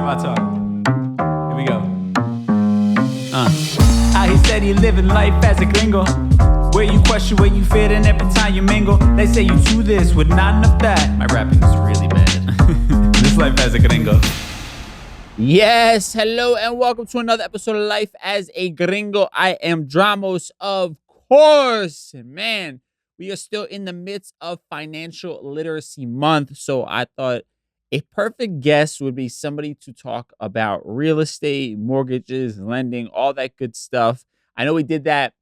my talk. Here we go. How he said he living life as a gringo, where you question where you fit in every time you mingle. They say you do this with not enough that. My rapping is really bad. This life as a gringo. Yes, hello and welcome to another episode of Life as a Gringo. I am Dramos, of course. And man, we are still in the midst of Financial Literacy Month, so I thought a perfect guest would be somebody to talk about real estate, mortgages, lending, all that good stuff. I know we did that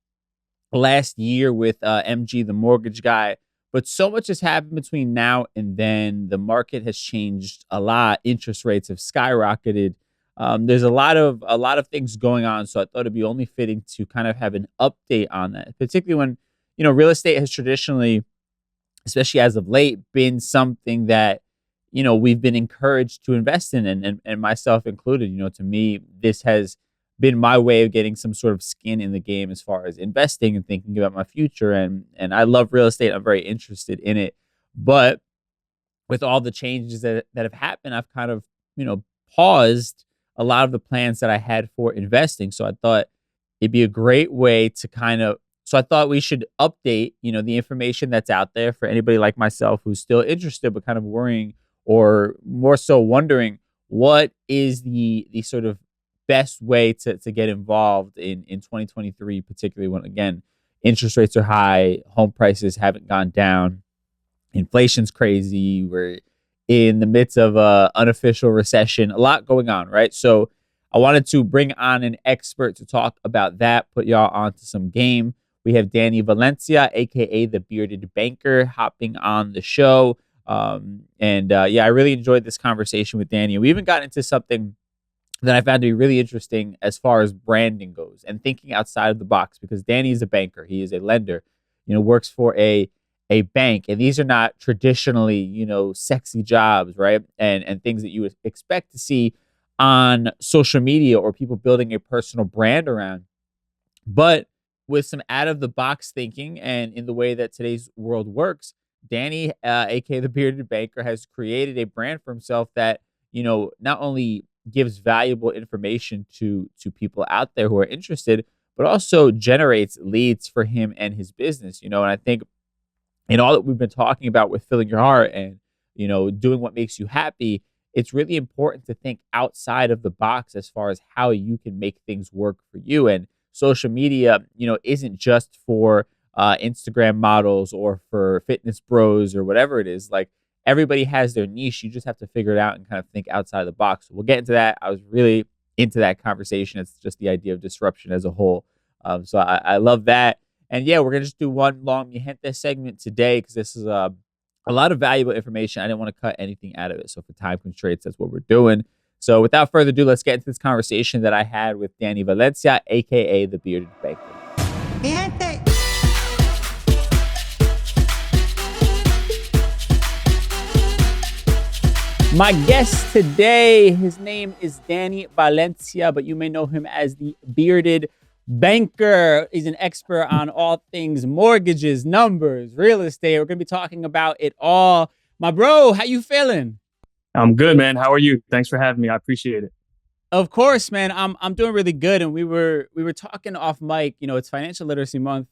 last year with MG, the mortgage guy, but so much has happened between now and then. The market has changed a lot. Interest rates have skyrocketed. There's a lot of things going on, so I thought it'd be only fitting to kind of have an update on that, particularly when real estate has traditionally, especially as of late, been something that we've been encouraged to invest in, and myself included. To me, this has been my way of getting some sort of skin in the game as far as investing and thinking about my future. And I love real estate. I'm very interested in it. But with all the changes that have happened, I've kind of, paused a lot of the plans that I had for investing. So I thought it'd be a great way to so I thought we should update, the information that's out there for anybody like myself who's still interested, but kind of worrying, or more so wondering, what is the sort of best way to get involved in 2023, particularly when, again, interest rates are high, home prices haven't gone down, inflation's crazy, we're in the midst of a unofficial recession, a lot going on, right? So I wanted to bring on an expert to talk about that, put y'all onto some game. We have Danny Valencia, aka the Bearded Banker, hopping on the show. I really enjoyed this conversation with Danny. We even got into something that I found to be really interesting as far as branding goes and thinking outside of the box, because Danny is a banker. He is a lender, works for a bank. And these are not traditionally, sexy jobs, right? And things that you would expect to see on social media or people building a personal brand around. But with some out of the box thinking and in the way that today's world works, Danny, aka the Bearded Banker, has created a brand for himself that, not only gives valuable information to people out there who are interested, but also generates leads for him and his business. And I think in all that we've been talking about with filling your heart and, doing what makes you happy, it's really important to think outside of the box as far as how you can make things work for you. And social media, isn't just for Instagram models or for fitness bros or whatever it is. Like, everybody has their niche. You just have to figure it out and kind of think outside of the box. So we'll get into that. I was really into that conversation. It's just the idea of disruption as a whole. So I love that. And yeah, we're going to just do one long Mi Gente segment today, because this is a lot of valuable information. I didn't want to cut anything out of it. So for time constraints, that's what we're doing. So without further ado, let's get into this conversation that I had with Danny Valencia, aka the Bearded Banker. Mi gente. My guest today, his name is Danny Valencia, but you may know him as the Bearded Banker. He's an expert on all things mortgages, numbers, real estate. We're going to be talking about it all. My bro, how you feeling? I'm good, man. How are you? Thanks for having me. I appreciate it. Of course, man. I'm doing really good. And we were talking off mic. It's Financial Literacy Month.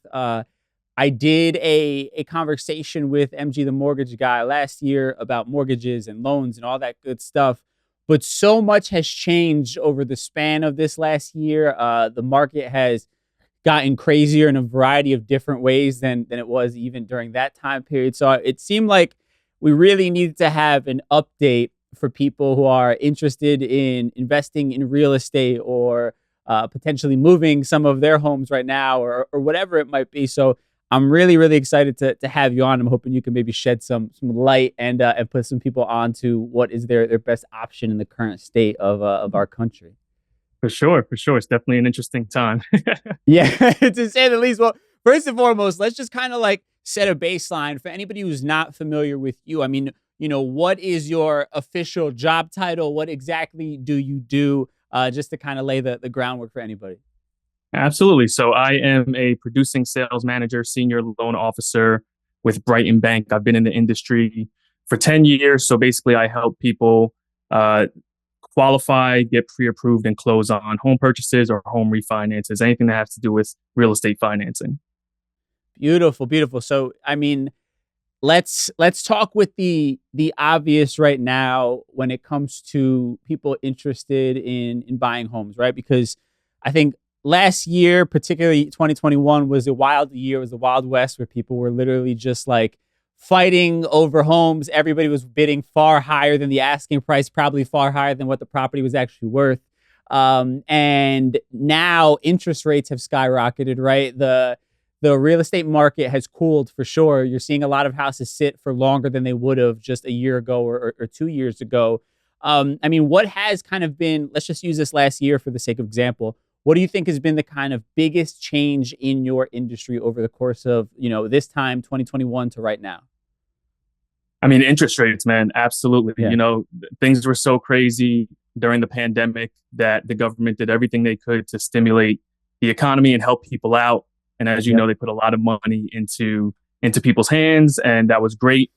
I did a conversation with MG, the mortgage guy, last year about mortgages and loans and all that good stuff. But so much has changed over the span of this last year. The market has gotten crazier in a variety of different ways than it was even during that time period. So it seemed like we really needed to have an update for people who are interested in investing in real estate or potentially moving some of their homes right now or whatever it might be. So I'm really, really excited to have you on. I'm hoping you can maybe shed some light and put some people on to what is their best option in the current state of our country. For sure. It's definitely an interesting time. Yeah, to say the least. Well, first and foremost, let's just kind of like set a baseline for anybody who's not familiar with you. I mean, what is your official job title? What exactly do you do? Just to kind of lay the groundwork for anybody. Absolutely. So I am a producing sales manager, senior loan officer with Brighton Bank. I've been in the industry for 10 years. So basically I help people qualify, get pre-approved, and close on home purchases or home refinances, anything that has to do with real estate financing. Beautiful, beautiful. So, I mean, let's talk with the obvious right now when it comes to people interested in buying homes, right? Because I think last year, particularly 2021, was a wild year. It was the Wild West where people were literally just like fighting over homes. Everybody was bidding far higher than the asking price, probably far higher than what the property was actually worth. And now interest rates have skyrocketed, right? The real estate market has cooled for sure. You're seeing a lot of houses sit for longer than they would have just a year ago or 2 years ago. I mean, what has kind of been, let's just use this last year for the sake of example. What do you think has been the kind of biggest change in your industry over the course of, this time, 2021 to right now? I mean, interest rates, man, absolutely. Yeah. Things were so crazy during the pandemic that the government did everything they could to stimulate the economy and help people out. And as you know, they put a lot of money into people's hands, and that was great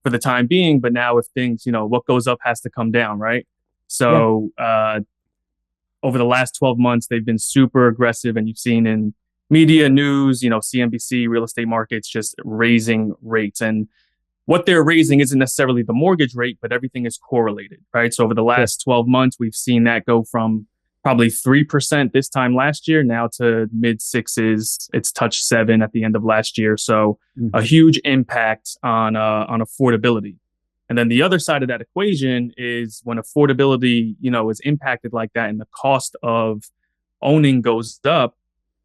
for the time being. But now, if things, what goes up has to come down, right? So over the last 12 months, they've been super aggressive, and you've seen in media, news, CNBC, real estate markets just raising rates. And what they're raising isn't necessarily the mortgage rate, but everything is correlated, right? So over the last 12 months, we've seen that go from probably 3% this time last year, now to mid sixes. It's touched 7 at the end of last year. So a huge impact on affordability. And then the other side of that equation is when affordability, is impacted like that and the cost of owning goes up,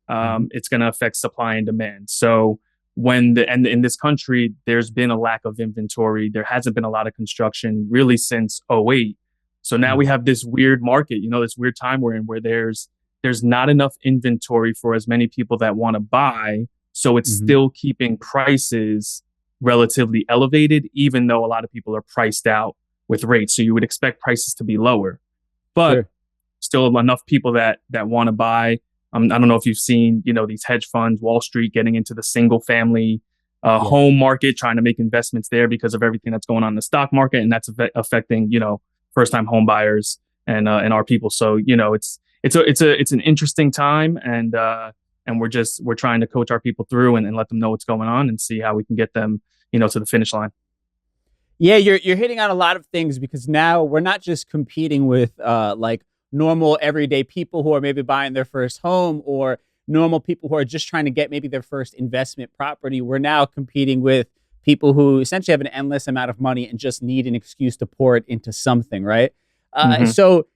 it's going to affect supply and demand. So and in this country, there's been a lack of inventory. There hasn't been a lot of construction really since '08. So now we have this weird market, this weird time we're in where there's not enough inventory for as many people that want to buy. So it's still keeping prices relatively elevated, even though a lot of people are priced out with rates. So you would expect prices to be lower, but still enough people that want to buy. I don't know if you've seen, these hedge funds, Wall Street getting into the single family home market, trying to make investments there because of everything that's going on in the stock market. And that's affecting, first-time home buyers and our people. So, it's an interesting time, and we're trying to coach our people through and let them know what's going on and see how we can get them, to the finish line. Yeah, you're hitting on a lot of things because now we're not just competing with like normal everyday people who are maybe buying their first home or normal people who are just trying to get maybe their first investment property. We're now competing with people who essentially have an endless amount of money and just need an excuse to pour it into something, right? So,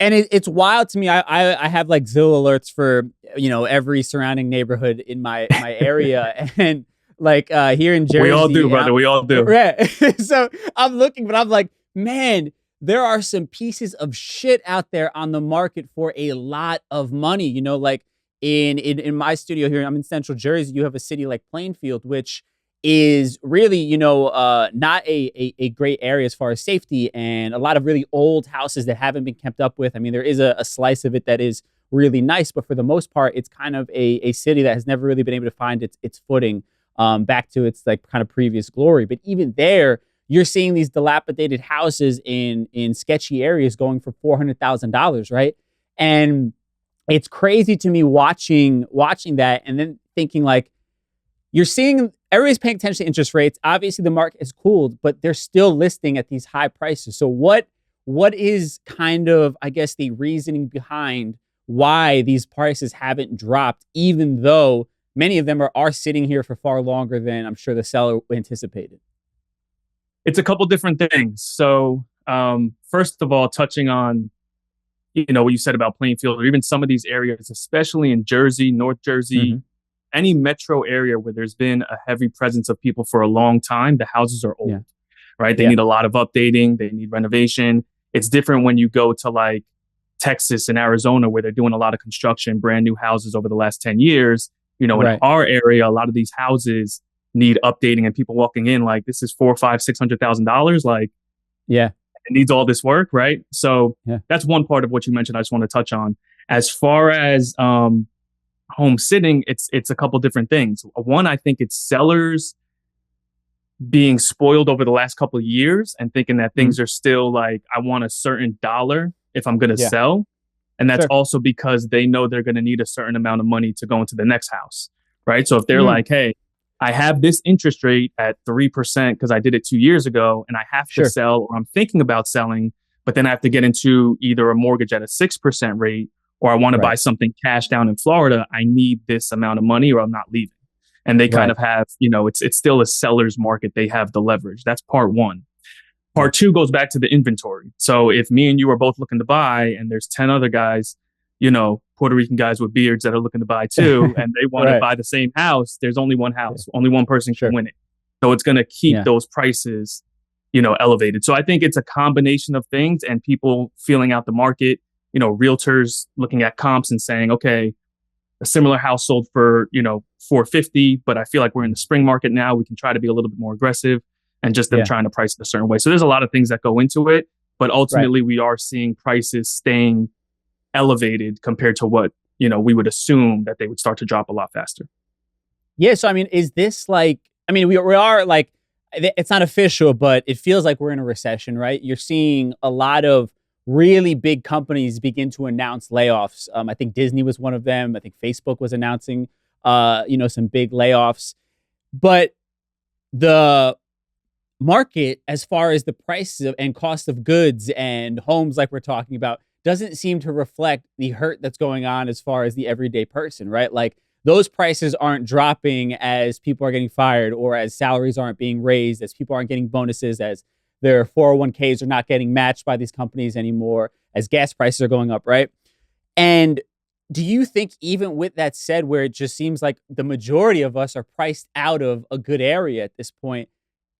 and it's wild to me. I have like Zillow alerts for, every surrounding neighborhood in my area. And like here in Jersey. We all do, brother. We all do. Right. So I'm looking, but I'm like, man, there are some pieces of shit out there on the market for a lot of money. Like in my studio here, I'm in Central Jersey. You have a city like Plainfield, which is really, not a great area as far as safety, and a lot of really old houses that haven't been kept up with. I mean, there is a slice of it that is really nice, but for the most part, it's kind of a city that has never really been able to find its footing back to its like kind of previous glory. But even there, you're seeing these dilapidated houses in sketchy areas going for $400,000, right? And it's crazy to me watching that and then thinking like, you're seeing everybody's paying attention to interest rates. Obviously, the market has cooled, but they're still listing at these high prices. So what is kind of, I guess, the reasoning behind why these prices haven't dropped, even though many of them are sitting here for far longer than I'm sure the seller anticipated? It's a couple different things. So first of all, touching on, what you said about Plainfield or even some of these areas, especially in Jersey, North Jersey, any metro area where there's been a heavy presence of people for a long time, the houses are old, right? They need a lot of updating. They need renovation. It's different when you go to like Texas and Arizona, where they're doing a lot of construction, brand new houses over the last 10 years. In our area, a lot of these houses need updating, and people walking in like, this is $400,000, $500,000, $600,000. Like, it needs all this work, right? So that's one part of what you mentioned I just want to touch on. As far as home sitting, it's a couple different things. One, I think it's sellers being spoiled over the last couple of years and thinking that things are still like, I want a certain dollar if I'm going to Yeah. sell. And that's Sure. also because they know they're going to need a certain amount of money to go into the next house, right? So if they're like, hey, I have this interest rate at 3% because I did it 2 years ago and I have to sell, or I'm thinking about selling, but then I have to get into either a mortgage at a 6% rate, or I want to buy something cash down in Florida. I need this amount of money or I'm not leaving. And they kind of have, it's still a seller's market. They have the leverage. That's part one. Part two goes back to the inventory. So if me and you are both looking to buy and there's 10 other guys, Puerto Rican guys with beards that are looking to buy too, and they want to buy the same house, there's only one house. Only one person can win it. So it's going to keep those prices, elevated. So I think it's a combination of things and people feeling out the market, realtors looking at comps and saying, okay, a similar house sold for, $450, but I feel like we're in the spring market now. We can try to be a little bit more aggressive, and just them trying to price it a certain way. So there's a lot of things that go into it, but ultimately we are seeing prices staying elevated compared to what, we would assume that they would start to drop a lot faster. Yeah. So, I mean, is this we are like, it's not official, but it feels like we're in a recession, right? You're seeing a lot of really big companies begin to announce layoffs. I think Disney was one of them. I think Facebook was announcing, some big layoffs. But the market, as far as the prices and cost of goods and homes, like we're talking about, doesn't seem to reflect the hurt that's going on as far as the everyday person, right? Like those prices aren't dropping as people are getting fired, or as salaries aren't being raised, as people aren't getting bonuses, as their 401ks are not getting matched by these companies anymore, as gas prices are going up, right? And do you think, even with that said, where it just seems like the majority of us are priced out of a good area at this point,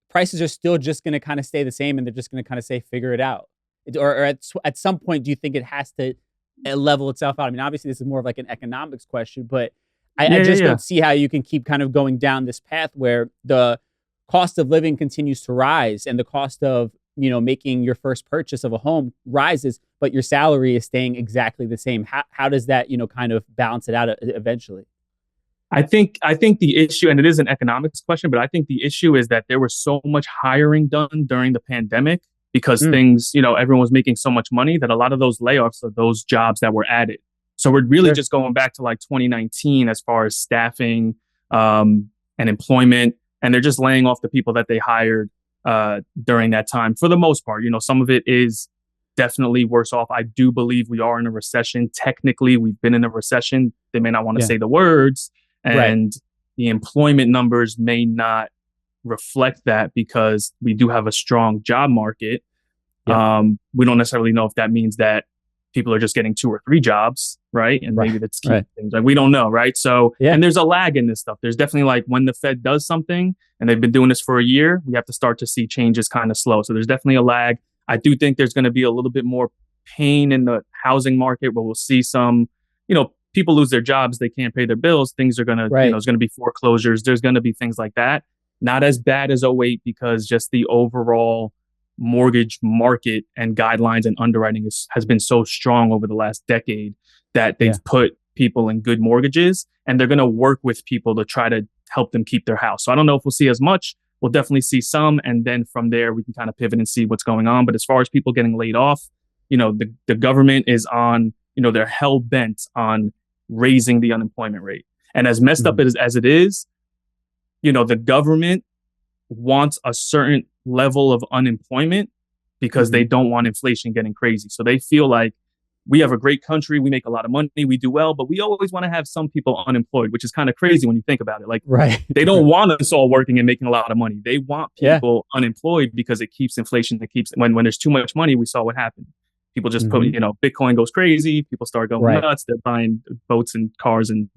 prices are still just going to kind of stay the same and they're just going to kind of say, figure it out? Or at some point, do you think it has to level itself out? I mean, obviously, this is more of like an economics question, but I just don't see how you can keep kind of going down this path where the cost of living continues to rise and the cost of, making your first purchase of a home rises, but your salary is staying exactly the same. How does that, kind of balance it out eventually? I think the issue, and it is an economics question, but I think the issue is that there was so much hiring done during the pandemic because things, everyone was making so much money that a lot of those layoffs are those jobs that were added. So we're really just going back to like 2019 as far as staffing and employment, and they're just laying off the people that they hired during that time. For the most part, some of it is definitely worse off. I do believe we are in a recession. Technically, we've been in a recession. They may not want to say the words. And the employment numbers may not reflect that because we do have a strong job market. We don't necessarily know if that means that people are just getting 2 or 3 jobs, right? And maybe that's keeping things like, we don't know, right? So, and there's a lag in this stuff. There's definitely like when the Fed does something and they've been doing this for a year, we have to start to see changes kind of slow. So there's definitely a lag. I do think there's going to be a little bit more pain in the housing market where we'll see some, people lose their jobs, they can't pay their bills. Things are going to, there's going to be foreclosures. There's going to be things like that. Not as bad as '08 because just the overall mortgage market and guidelines and underwriting has been so strong over the last decade that they've put people in good mortgages, and they're going to work with people to try to help them keep their house. So I don't know if we'll see as much. We'll definitely see some. And then from there, we can kind of pivot and see what's going on. But as far as people getting laid off, the government is on, they're hell bent on raising the unemployment rate. And as messed up as it is, the government wants a certain level of unemployment because they don't want inflation getting crazy. So they feel like we have a great country, we make a lot of money, we do well, but we always want to have some people unemployed, which is kind of crazy when you think about it. Like, they don't want us all working and making a lot of money. They want people unemployed because it keeps inflation. It keeps when there's too much money, we saw what happened. People just put, Bitcoin goes crazy. People start going nuts. They're buying boats and cars and,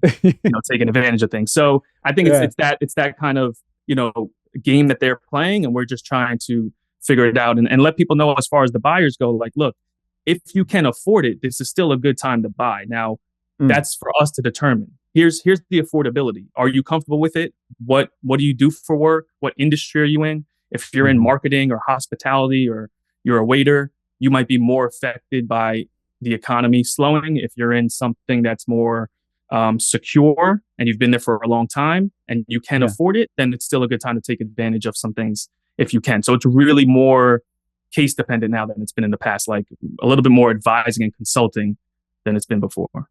taking advantage of things. So I think it's that kind of, game that they're playing, and we're just trying to figure it out and let people know as far as the buyers go, like, look, if you can afford it, this is still a good time to buy. Now, that's for us to determine. Here's the affordability. Are you comfortable with it? What do you do for work? What industry are you in? If you're in marketing or hospitality or you're a waiter, you might be more affected by the economy slowing. If you're in something that's more secure and you've been there for a long time and you can afford it, then it's still a good time to take advantage of some things if you can. So it's really more case dependent now than it's been in the past, like a little bit more advising and consulting than it's been before.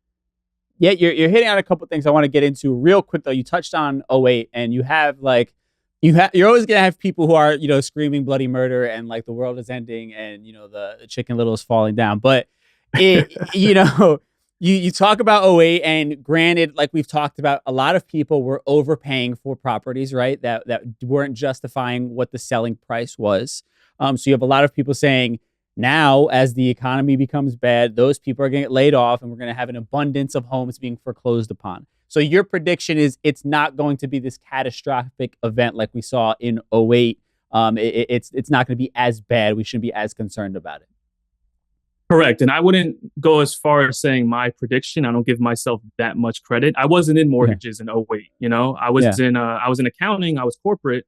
Yeah, you're hitting on a couple things I want to get into real quick though. You touched on '08, and you have like you're always gonna have people who are screaming bloody murder and like the world is ending and the Chicken Little is falling down. But you talk about '08, and granted, like we've talked about, a lot of people were overpaying for properties, right? That weren't justifying what the selling price was. So you have a lot of people saying, now, as the economy becomes bad, those people are going to get laid off and we're going to have an abundance of homes being foreclosed upon. So your prediction is it's not going to be this catastrophic event like we saw in '08. It's not going to be as bad. We shouldn't be as concerned about it. Correct. And I wouldn't go as far as saying my prediction. I don't give myself that much credit. I wasn't in mortgages in '08. I was in accounting. I was corporate.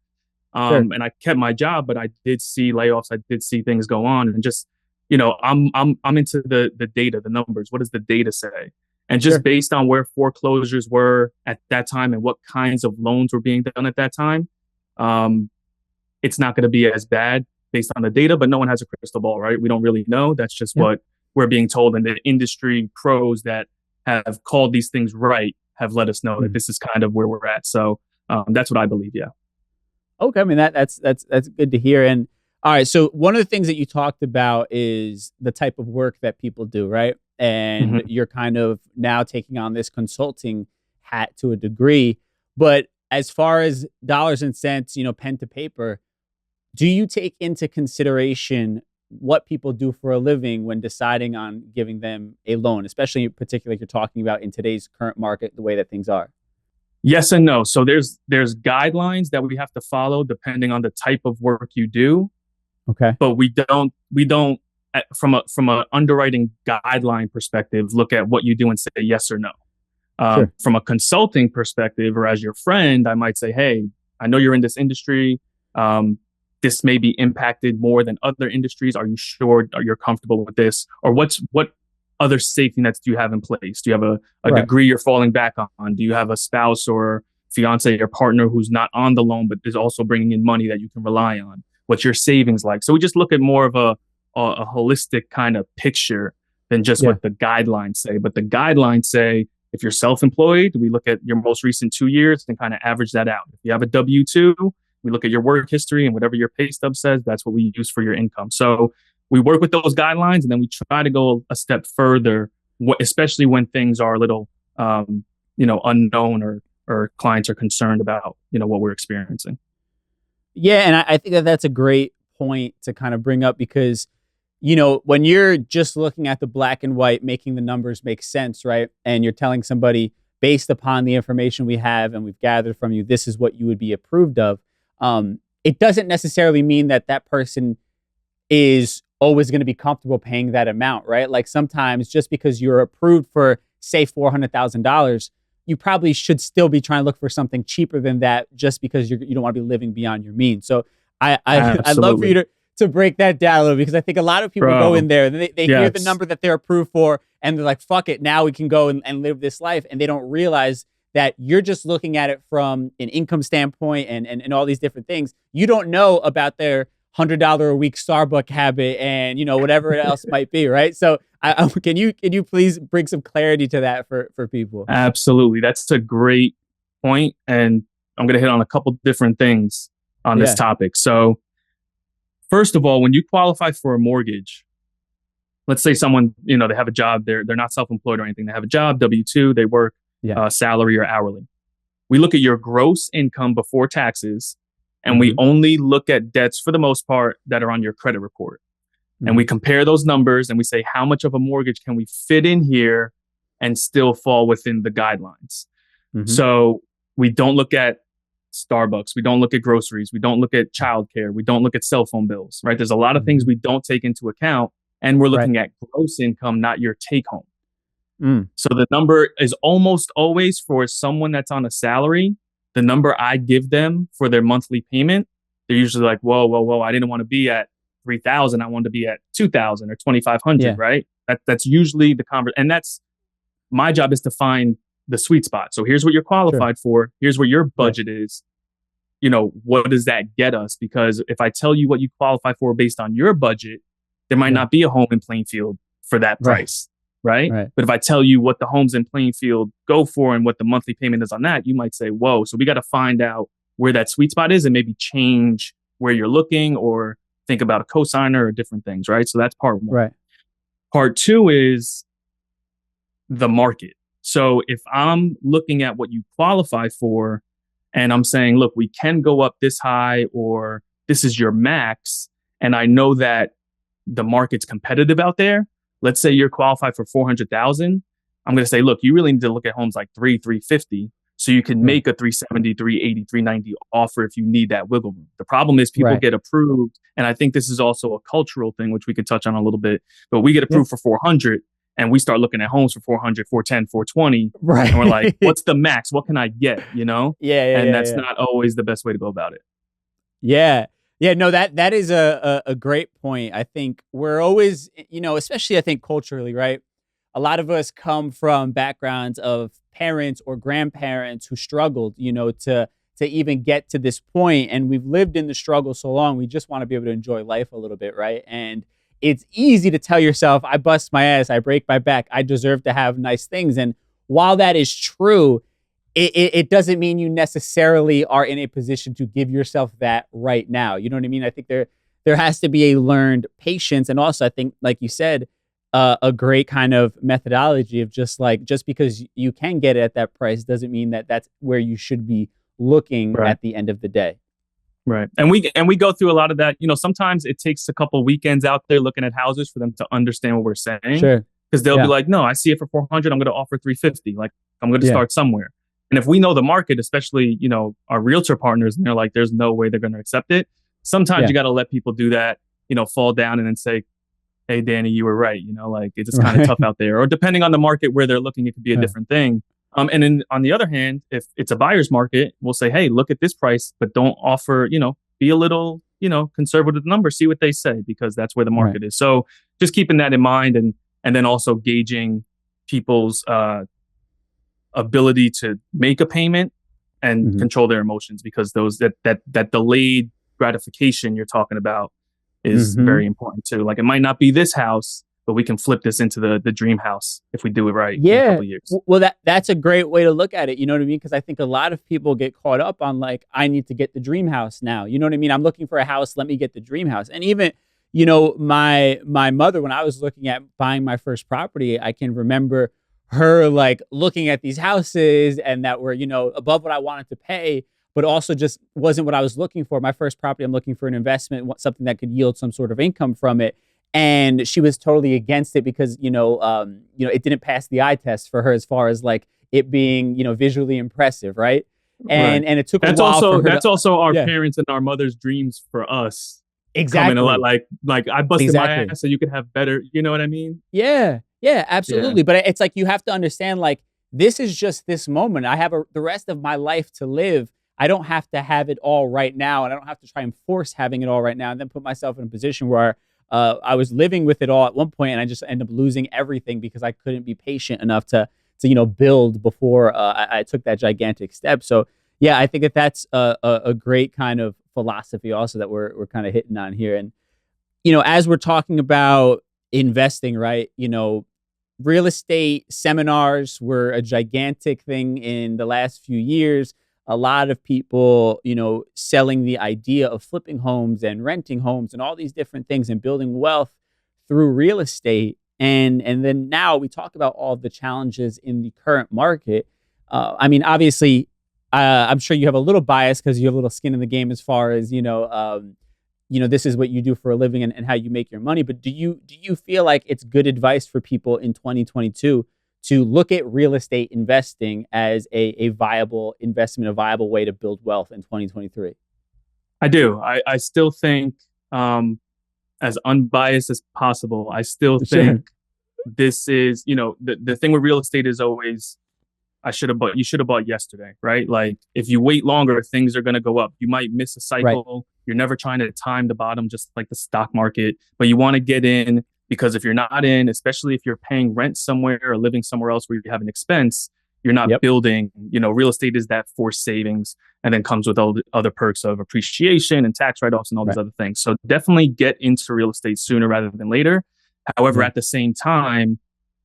And I kept my job, but I did see layoffs. I did see things go on, and just, I'm into the data, the numbers. What does the data say? And just based on where foreclosures were at that time and what kinds of loans were being done at that time, it's not going to be as bad based on the data, but no one has a crystal ball, right? We don't really know. That's just what we're being told. And the industry pros that have called these things right have let us know that this is kind of where we're at. So that's what I believe. Yeah. Okay, I mean that's good to hear. And all right, so one of the things that you talked about is the type of work that people do, right? And you're kind of now taking on this consulting hat to a degree. But as far as dollars and cents, pen to paper, do you take into consideration what people do for a living when deciding on giving them a loan, especially particularly if you're talking about in today's current market, the way that things are? Yes and no. So there's guidelines that we have to follow depending on the type of work you do. Okay. But we don't from a underwriting guideline perspective look at what you do and say yes or no. From a consulting perspective, or as your friend, I might say, hey, I know you're in this industry. This may be impacted more than other industries. Are you sure? Are you comfortable with this? Or what other safety nets do you have in place? Do you have a degree you're falling back on? Do you have a spouse or fiance or partner who's not on the loan but is also bringing in money that you can rely on? What's your savings like? So we just look at more of a holistic kind of picture than just what the guidelines say. But the guidelines say, if you're self-employed, we look at your most recent 2 years and kind of average that out. If you have a W-2, we look at your work history, and whatever your pay stub says, that's what we use for your income. So we work with those guidelines, and then we try to go a step further, especially when things are a little, unknown or clients are concerned about, what we're experiencing. Yeah, and I think that's a great point to kind of bring up because, when you're just looking at the black and white, making the numbers make sense, right? And you're telling somebody, based upon the information we have and we've gathered from you, this is what you would be approved of. It doesn't necessarily mean that person is always going to be comfortable paying that amount, right? Like sometimes just because you're approved for, say, $400,000, you probably should still be trying to look for something cheaper than that just because you don't want to be living beyond your means. So I'd love for you to break that down a little, because I think a lot of people go in there and they hear the number that they're approved for and they're like, fuck it, now we can go and live this life. And they don't realize that you're just looking at it from an income standpoint and all these different things. You don't know about their $100 a week Starbucks habit and, whatever else might be, right? So can you please bring some clarity to that for people? Absolutely. That's a great point. And I'm going to hit on a couple different things on this topic. So first of all, when you qualify for a mortgage, let's say someone, they have a job, they're not self-employed or anything. They have a job, W-2, they work salary or hourly. We look at your gross income before taxes, and we only look at debts for the most part that are on your credit report. And we compare those numbers and we say, how much of a mortgage can we fit in here and still fall within the guidelines? So we don't look at Starbucks. We don't look at groceries. We don't look at childcare. We don't look at cell phone bills, right? There's a lot of things we don't take into account, and we're looking at gross income, not your take home. So the number is almost always, for someone that's on a salary, the number I give them for their monthly payment, they're usually like, whoa, I didn't want to be at $3,000. I wanted to be at $2,000 or $2,500, right? That's usually the conversation. And that's my job, is to find the sweet spot. So here's what you're qualified for. Here's what your budget is. what does that get us? Because if I tell you what you qualify for based on your budget, there might not be a home in Plainfield for that price, right? But if I tell you what the homes in Plainfield go for and what the monthly payment is on that, you might say, whoa, so we got to find out where that sweet spot is and maybe change where you're looking or think about a cosigner or different things, right? So that's part one. Right. Part two is the market. So if I'm looking at what you qualify for and I'm saying, look, we can go up this high or this is your max, and I know that the market's competitive out there. Let's say you're qualified for 400,000. I'm going to say, look, you really need to look at homes like 350 so you can make a 370, 380, 390 offer if you need that wiggle room. The problem is people get approved. And I think this is also a cultural thing, which we could touch on a little bit, but we get approved for 400 and we start looking at homes for 400, 410, 420. Right. And we're like, what's the max? What can I get? And that's not always the best way to go about it. Yeah. Yeah, no, that is a great point. I think we're always, especially I think culturally, right? A lot of us come from backgrounds of parents or grandparents who struggled, to even get to this point. And we've lived in the struggle so long, we just want to be able to enjoy life a little bit, right? And it's easy to tell yourself, I bust my ass, I break my back, I deserve to have nice things. And while that is true, it doesn't mean you necessarily are in a position to give yourself that right now. You know what I mean? I think there has to be a learned patience. And also, I think, like you said, a great kind of methodology of just because you can get it at that price doesn't mean that that's where you should be looking at the end of the day. Right. And we go through a lot of that. Sometimes it takes a couple of weekends out there looking at houses for them to understand what we're saying. Sure. Because they'll be like, no, I see it for 400. I'm going to offer 350. Like, I'm going to start somewhere. And if we know the market, especially, our realtor partners, and they're like, there's no way they're going to accept it. Sometimes you got to let people do that, fall down and then say, hey, Danny, you were right. It's just kind of tough out there. Or depending on the market where they're looking, it could be a different thing. And then on the other hand, if it's a buyer's market, we'll say, hey, look at this price, but don't offer, be a little, conservative number, see what they say, because that's where the market is. So just keeping that in mind and then also gauging people's ability to make a payment and control their emotions, because that delayed gratification you're talking about is very important too. Like, it might not be this house, but we can flip this into the dream house if we do it right in a couple of years. Well, that's a great way to look at it. You know what I mean? Because I think a lot of people get caught up on like, I need to get the dream house now. You know what I mean? I'm looking for a house. Let me get the dream house. And even, my mother, when I was looking at buying my first property, I can remember her like looking at these houses and that were, above what I wanted to pay, but also just wasn't what I was looking for. My first property, I'm looking for an investment, something that could yield some sort of income from it. And she was totally against it because, it didn't pass the eye test for her as far as like it being, visually impressive. Right. And it took a while for her. That's also our parents and our mother's dreams for us. Exactly. Coming a lot like I busted my ass so you could have better, you know what I mean? Yeah. Yeah, absolutely. Yeah. But it's like, you have to understand, like, this is just this moment. I have the rest of my life to live. I don't have to have it all right now. And I don't have to try and force having it all right now and then put myself in a position where I was living with it all at one point and I just end up losing everything because I couldn't be patient enough to build before I took that gigantic step. So yeah, I think that's a great kind of philosophy also that we're kind of hitting on here. And, as we're talking about investing, right, real estate seminars were a gigantic thing in the last few years. A lot of people, selling the idea of flipping homes and renting homes and all these different things and building wealth through real estate. And then now we talk about all of the challenges in the current market. I mean, obviously, I'm sure you have a little bias because you have a little skin in the game as far as, this is what you do for a living and how you make your money. But do you feel like it's good advice for people in 2022 to look at real estate investing as a viable investment, a viable way to build wealth in 2023? I do. I still think, as unbiased as possible, I still think this is, the thing with real estate is always, you should have bought yesterday, right? Like, if you wait longer, things are going to go up. You might miss a cycle. Right. You're never trying to time the bottom, just like the stock market, but you want to get in, because if you're not in, especially if you're paying rent somewhere or living somewhere else where you have an expense, You're not Yep. building, real estate is that forced savings and then comes with all the other perks of appreciation and tax write-offs and all these Right. other things. So definitely get into real estate sooner rather than later. However, Yeah. at the same time,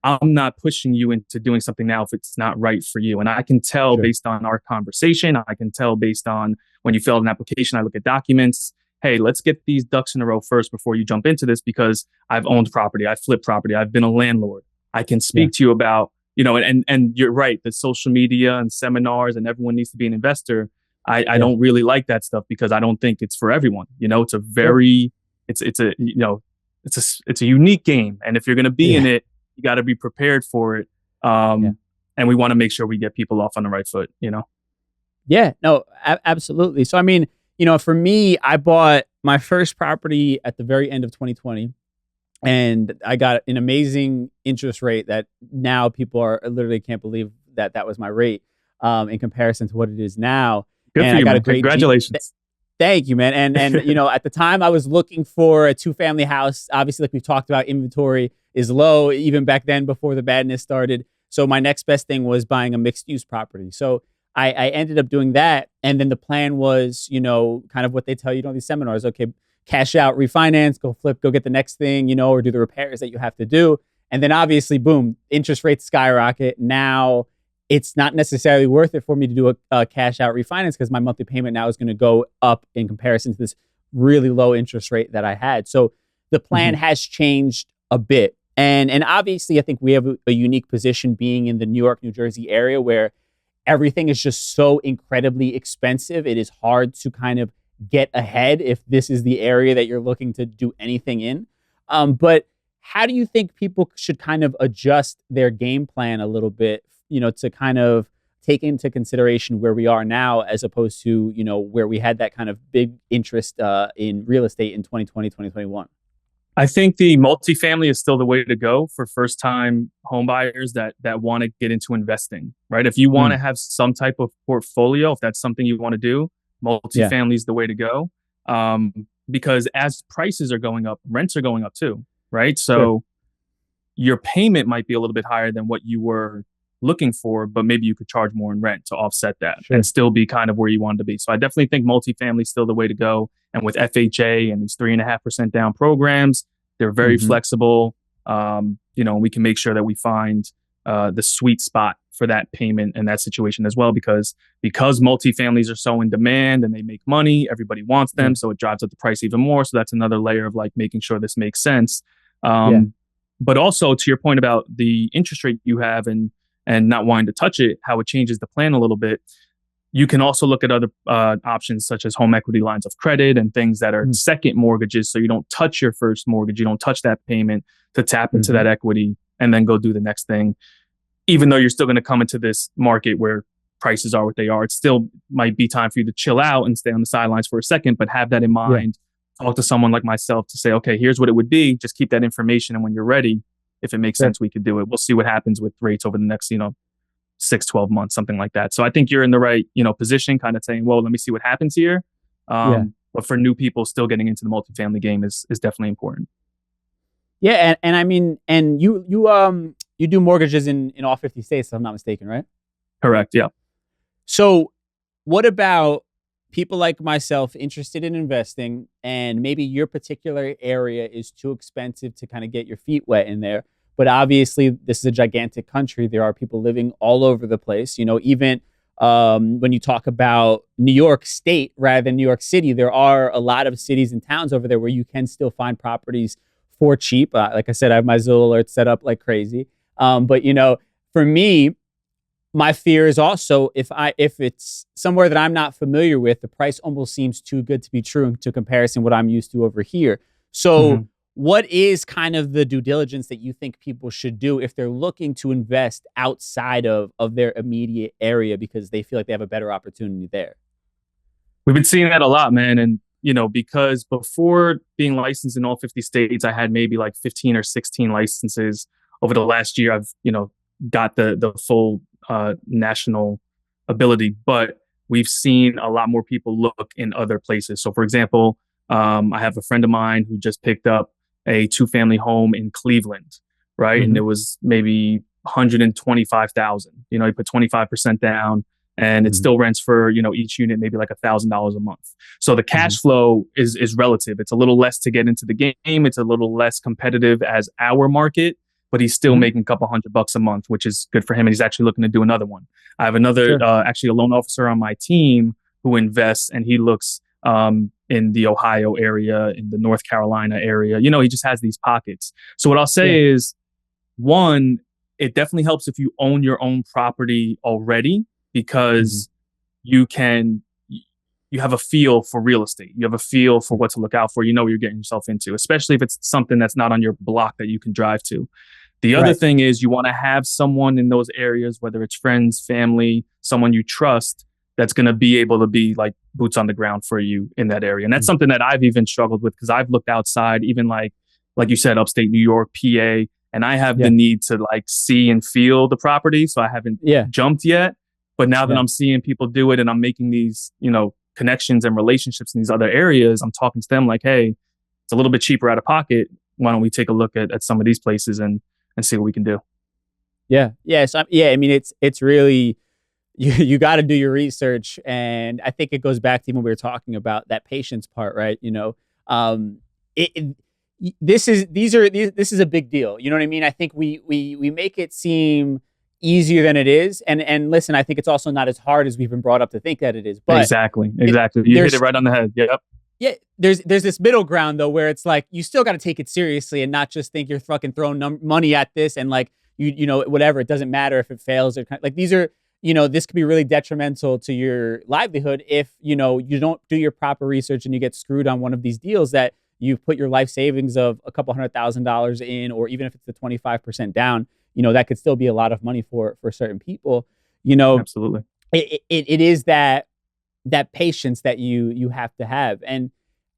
I'm not pushing you into doing something now if it's not right for you. And I can tell Sure. based on our conversation, I can tell based on when you fill out an application, I look at documents. Hey, let's get these ducks in a row first before you jump into this, because I've owned property, I've flipped property, I've been a landlord. I can speak to you about, and you're right, the social media and seminars and everyone needs to be an investor. I don't really like that stuff because I don't think it's for everyone. It's a very, it's a unique game. And if you're going to be in it, you got to be prepared for it. And we want to make sure we get people off on the right foot, Yeah, no, absolutely. So, I mean, for me, I bought my first property at the very end of 2020, and I got an amazing interest rate that now people are literally can't believe that was my rate in comparison to what it is now. Good and for I you, got man. a great Congratulations. Thank you, man. And at the time I was looking for a 2-family house. Obviously, like we've talked about, inventory is low even back then before the badness started. So my next best thing was buying a mixed use property. So I ended up doing that. And then the plan was, kind of what they tell you on these seminars. Okay, cash out, refinance, go flip, go get the next thing, or do the repairs that you have to do. And then obviously, boom, interest rates skyrocket. Now it's not necessarily worth it for me to do a cash out refinance because my monthly payment now is going to go up in comparison to this really low interest rate that I had. So the plan has changed a bit. And obviously, I think we have a unique position being in the New York, New Jersey area where everything is just so incredibly expensive. It is hard to kind of get ahead if this is the area that you're looking to do anything in. But how do you think people should kind of adjust their game plan a little bit, to kind of take into consideration where we are now as opposed to, where we had that kind of big interest in real estate in 2020, 2021? I think the multifamily is still the way to go for first-time home buyers that want to get into investing, right? If you want to have some type of portfolio, if that's something you want to do, multifamily is the way to go. Because as prices are going up, rents are going up too, right? So your payment might be a little bit higher than what you were looking for, but maybe you could charge more in rent to offset that and still be kind of where you wanted to be. So I definitely think multifamily is still the way to go. And with FHA and these 3.5% down programs, they're very flexible. We can make sure that we find the sweet spot for that payment and that situation as well, because multifamilies are so in demand and they make money, everybody wants them. So it drives up the price even more. So that's another layer of like making sure this makes sense. But also to your point about the interest rate you have and not wanting to touch it, how it changes the plan a little bit. You can also look at other options such as home equity lines of credit and things that are second mortgages. So you don't touch your first mortgage. You don't touch that payment to tap into that equity and then go do the next thing. Even though you're still going to come into this market where prices are what they are, it still might be time for you to chill out and stay on the sidelines for a second, but have that in mind. Talk to someone like myself to say, okay, here's what it would be. Just keep that information. And when you're ready, if it makes sense, we could do it. We'll see what happens with rates over the next, 6, 12 months, something like that. So I think you're in the right, position, kind of saying, well, let me see what happens here. But for new people, still getting into the multifamily game is definitely important. Yeah. And I mean, and you do mortgages in all 50 states, if I'm not mistaken, right? Correct. Yeah. So what about people like myself interested in investing and maybe your particular area is too expensive to kind of get your feet wet in there? But obviously, this is a gigantic country. There are people living all over the place. Even when you talk about New York State rather than New York City, there are a lot of cities and towns over there where you can still find properties for cheap. Like I said, I have my Zillow alert set up like crazy. But for me, my fear is also if it's somewhere that I'm not familiar with, the price almost seems too good to be true to comparison what I'm used to over here. So what is kind of the due diligence that you think people should do if they're looking to invest outside of their immediate area because they feel like they have a better opportunity there? We've been seeing that a lot, man. And, because before being licensed in all 50 states, I had maybe like 15 or 16 licenses. Over the last year, I've, got the full national ability, but we've seen a lot more people look in other places. So for example, I have a friend of mine who just picked up a 2-family home in Cleveland, right? And it was maybe $125,000. You know, he put 25% down, and it still rents for, you know, each unit maybe like $1,000 a month. So the cash flow is relative. It's a little less to get into the game. It's a little less competitive as our market, but he's still making a couple $100 a month, which is good for him. And he's actually looking to do another one. I have another, actually a loan officer on my team who invests, and he looks in the Ohio area, in the North Carolina area. You know, he just has these pockets. So what I'll say is, one, it definitely helps if you own your own property already, because you have a feel for real estate. You have a feel for what to look out for. You know what you're getting yourself into, especially if it's something that's not on your block that you can drive to. The other thing is, you want to have someone in those areas, whether it's friends, family, someone you trust, that's going to be able to be like boots on the ground for you in that area. And that's something that I've even struggled with, because I've looked outside, even like you said, upstate New York, PA, and I have the need to like see and feel the property. So I haven't jumped yet. But now that I'm seeing people do it, and I'm making these, you know, connections and relationships in these other areas, I'm talking to them like, hey, it's a little bit cheaper out of pocket. Why don't we take a look at some of these places and see what we can do? Yeah. Yeah. So, I mean, it's really, you got to do your research. And I think it goes back to even we were talking about that patience part, right? You know, this is a big deal. You know what I mean? I think we make it seem easier than it is. And listen, I think it's also not as hard as we've been brought up to think that it is. But exactly. You hit it right on the head. Yep. Yeah, there's this middle ground though, where it's like you still got to take it seriously and not just think you're fucking throwing money at this and like you know whatever. It doesn't matter if it fails or like these are, you know, this could be really detrimental to your livelihood if, you know, you don't do your proper research and you get screwed on one of these deals that you've put your life savings of a couple $100,000 in, or even if it's the 25% down, you know, that could still be a lot of money for certain people. You know, absolutely. It is that patience that you have to have. And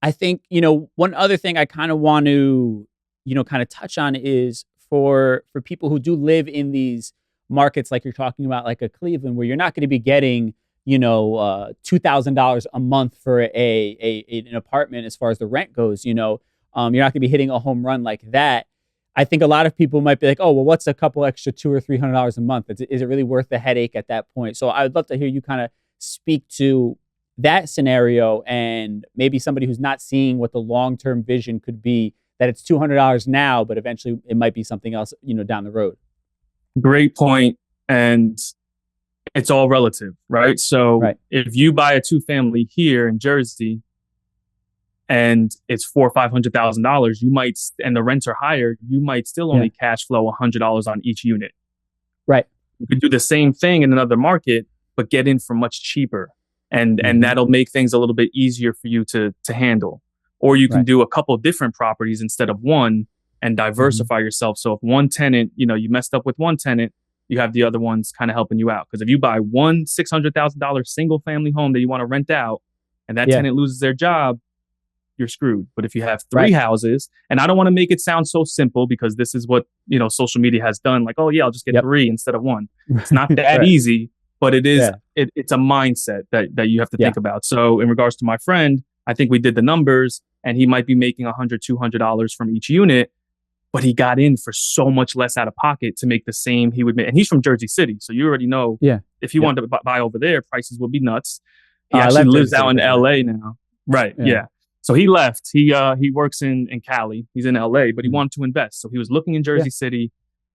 I think, you know, one other thing I kind of want to, you know, kind of touch on is for people who do live in these markets, like you're talking about, like a Cleveland, where you're not going to be getting, you know, $2,000 a month for an apartment as far as the rent goes. You know, you're not going to be hitting a home run like that. I think a lot of people might be like, oh, well, what's a couple extra $200 or $300 a month? Is it really worth the headache at that point? So I would love to hear you kind of speak to that scenario, and maybe somebody who's not seeing what the long-term vision could be, that it's $200 now, but eventually it might be something else, you know, down the road. Great point. And it's all relative, right? So if you buy a 2-family here in Jersey and it's $400,000 or $500,000, you might, and the rents are higher, you might still only cash flow $100 on each unit. Right. You could do the same thing in another market, but get in for much cheaper. And that'll make things a little bit easier for you to handle. Or you can do a couple of different properties instead of one and diversify yourself. So if one tenant, you know, you messed up with one tenant, you have the other ones kind of helping you out. Because if you buy one $600,000 single family home that you want to rent out and that tenant loses their job, you're screwed. But if you have 3 houses, and I don't want to make it sound so simple, because this is what, you know, social media has done. Like, oh yeah, I'll just get 3 instead of 1. It's not that easy. But it is, it's a mindset that you have to think about. So in regards to my friend, I think we did the numbers, and he might be making $100, $200 from each unit, but he got in for so much less out of pocket to make the same he would make. And he's from Jersey City. So you already know if he wanted to buy over there, prices would be nuts. He actually lives out in LA now. Right. Yeah. So he left. He works in Cali. He's in LA, but he wanted to invest. So he was looking in Jersey City,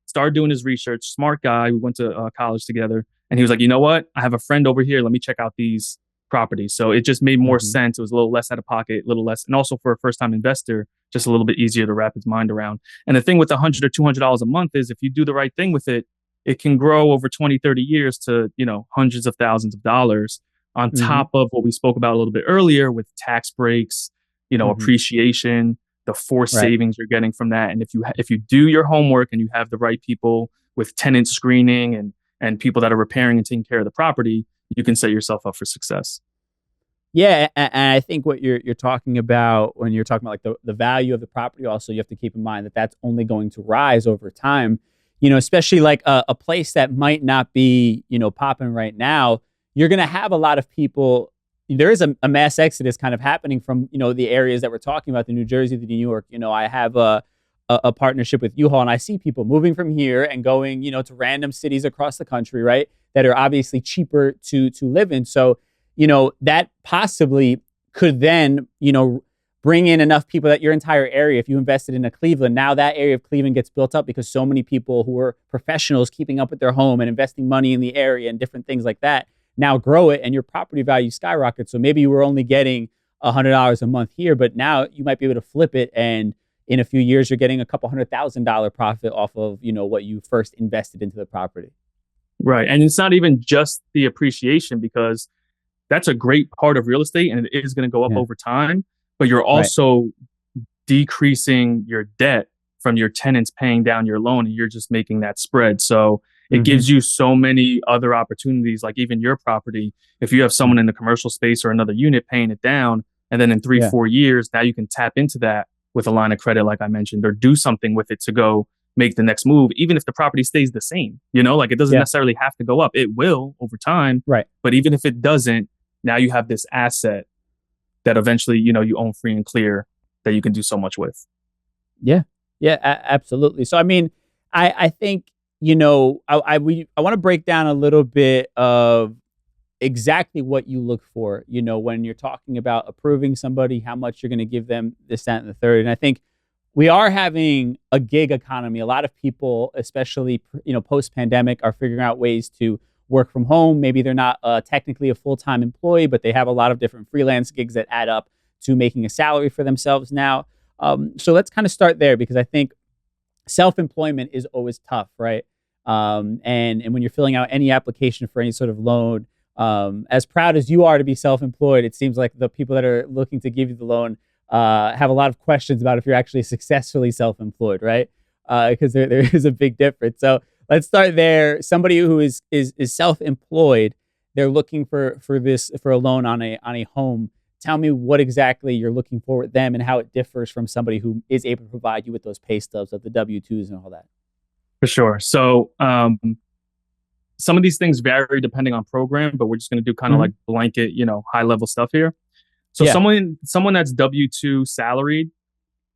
started doing his research. Smart guy. We went to college together. And he was like, you know what? I have a friend over here. Let me check out these properties. So it just made more sense. It was a little less out of pocket, a little less. And also for a first-time investor, just a little bit easier to wrap his mind around. And the thing with $100 or $200 a month is if you do the right thing with it, it can grow over 20, 30 years to, you know, hundreds of thousands of dollars on top of what we spoke about a little bit earlier with tax breaks, you know, appreciation, the forced savings you're getting from that. And if you do your homework and you have the right people with tenant screening and people that are repairing and taking care of the property, you can set yourself up for success. Yeah, and I think what you're talking about when you're talking about like the value of the property, also you have to keep in mind that that's only going to rise over time. You know, especially like a place that might not be, you know, popping right now. You're going to have a lot of people. There is a mass exodus kind of happening from, you know, the areas that we're talking about, the New Jersey, the New York. You know, I have a a partnership with U-Haul, and I see people moving from here and going, to random cities across the country, right? That are obviously cheaper to live in. So, that possibly could then, bring in enough people that your entire area, if you invested in a Cleveland, now that area of Cleveland gets built up because so many people who are professionals keeping up with their home and investing money in the area and different things like that now grow it, and your property value skyrockets. So maybe you were only getting $100 a month here, but now you might be able to flip it, and in a few years you're getting a couple $100,000 profit off of what you first invested into the property. Right. And it's not even just the appreciation, because that's a great part of real estate and it is going to go up over time, but you're also decreasing your debt from your tenants paying down your loan, and you're just making that spread. So it gives you so many other opportunities, like even your property. If you have someone in the commercial space or another unit paying it down, and then in 3-4 years, now you can tap into that with a line of credit, like I mentioned, or do something with it to go make the next move, even if the property stays the same. Like it doesn't necessarily have to go up. It will over time. Right. But even if it doesn't, now you have this asset that eventually, you own free and clear, that you can do so much with. Yeah. Yeah, absolutely. So, I mean, I think, I want to break down a little bit of exactly what you look for, when you're talking about approving somebody, how much you're going to give them, this, that, and the third. And I think we are having a gig economy. A lot of people, especially, post-pandemic, are figuring out ways to work from home. Maybe they're not technically a full-time employee, but they have a lot of different freelance gigs that add up to making a salary for themselves now. So let's kind of start there, because I think self-employment is always tough, right? And when you're filling out any application for any sort of loan, as proud as you are to be self-employed, it seems like the people that are looking to give you the loan have a lot of questions about if you're actually successfully self-employed, right? Because there is a big difference. So let's start there. Somebody who is self-employed, they're looking for a loan on a home. Tell me what exactly you're looking for with them and how it differs from somebody who is able to provide you with those pay stubs of the W-2s and all that. For sure. So some of these things vary depending on program, but we're just going to do kind of like blanket, high level stuff here. So someone that's W-2 salaried,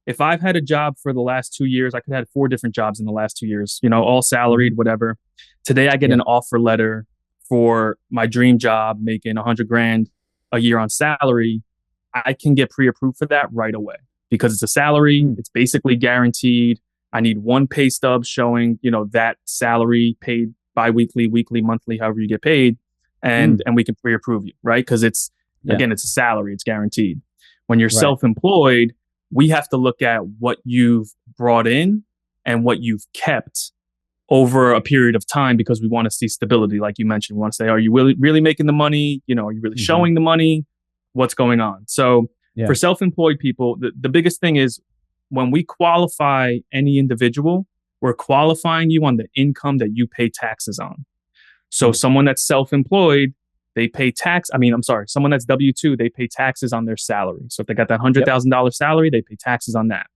if I've had a job for the last 2 years, I could have had 4 different jobs in the last 2 years, all salaried, whatever. Today I get an offer letter for my dream job, making $100,000 a year on salary. I can get pre-approved for that right away because it's a salary. It's basically guaranteed. I need one pay stub showing, that salary paid biweekly, weekly, monthly, however you get paid, and we can pre-approve you, right? Because it's again, it's a salary, it's guaranteed. When you're self-employed, we have to look at what you've brought in and what you've kept over a period of time, because we want to see stability. Like you mentioned, we want to say, are you really making the money? Are you really showing the money? What's going on? So for self-employed people, the biggest thing is when we qualify any individual, we're qualifying you on the income that you pay taxes on. So someone that's self-employed, they pay someone that's W-2, they pay taxes on their salary. So if they got that $100,000 salary, they pay taxes on that.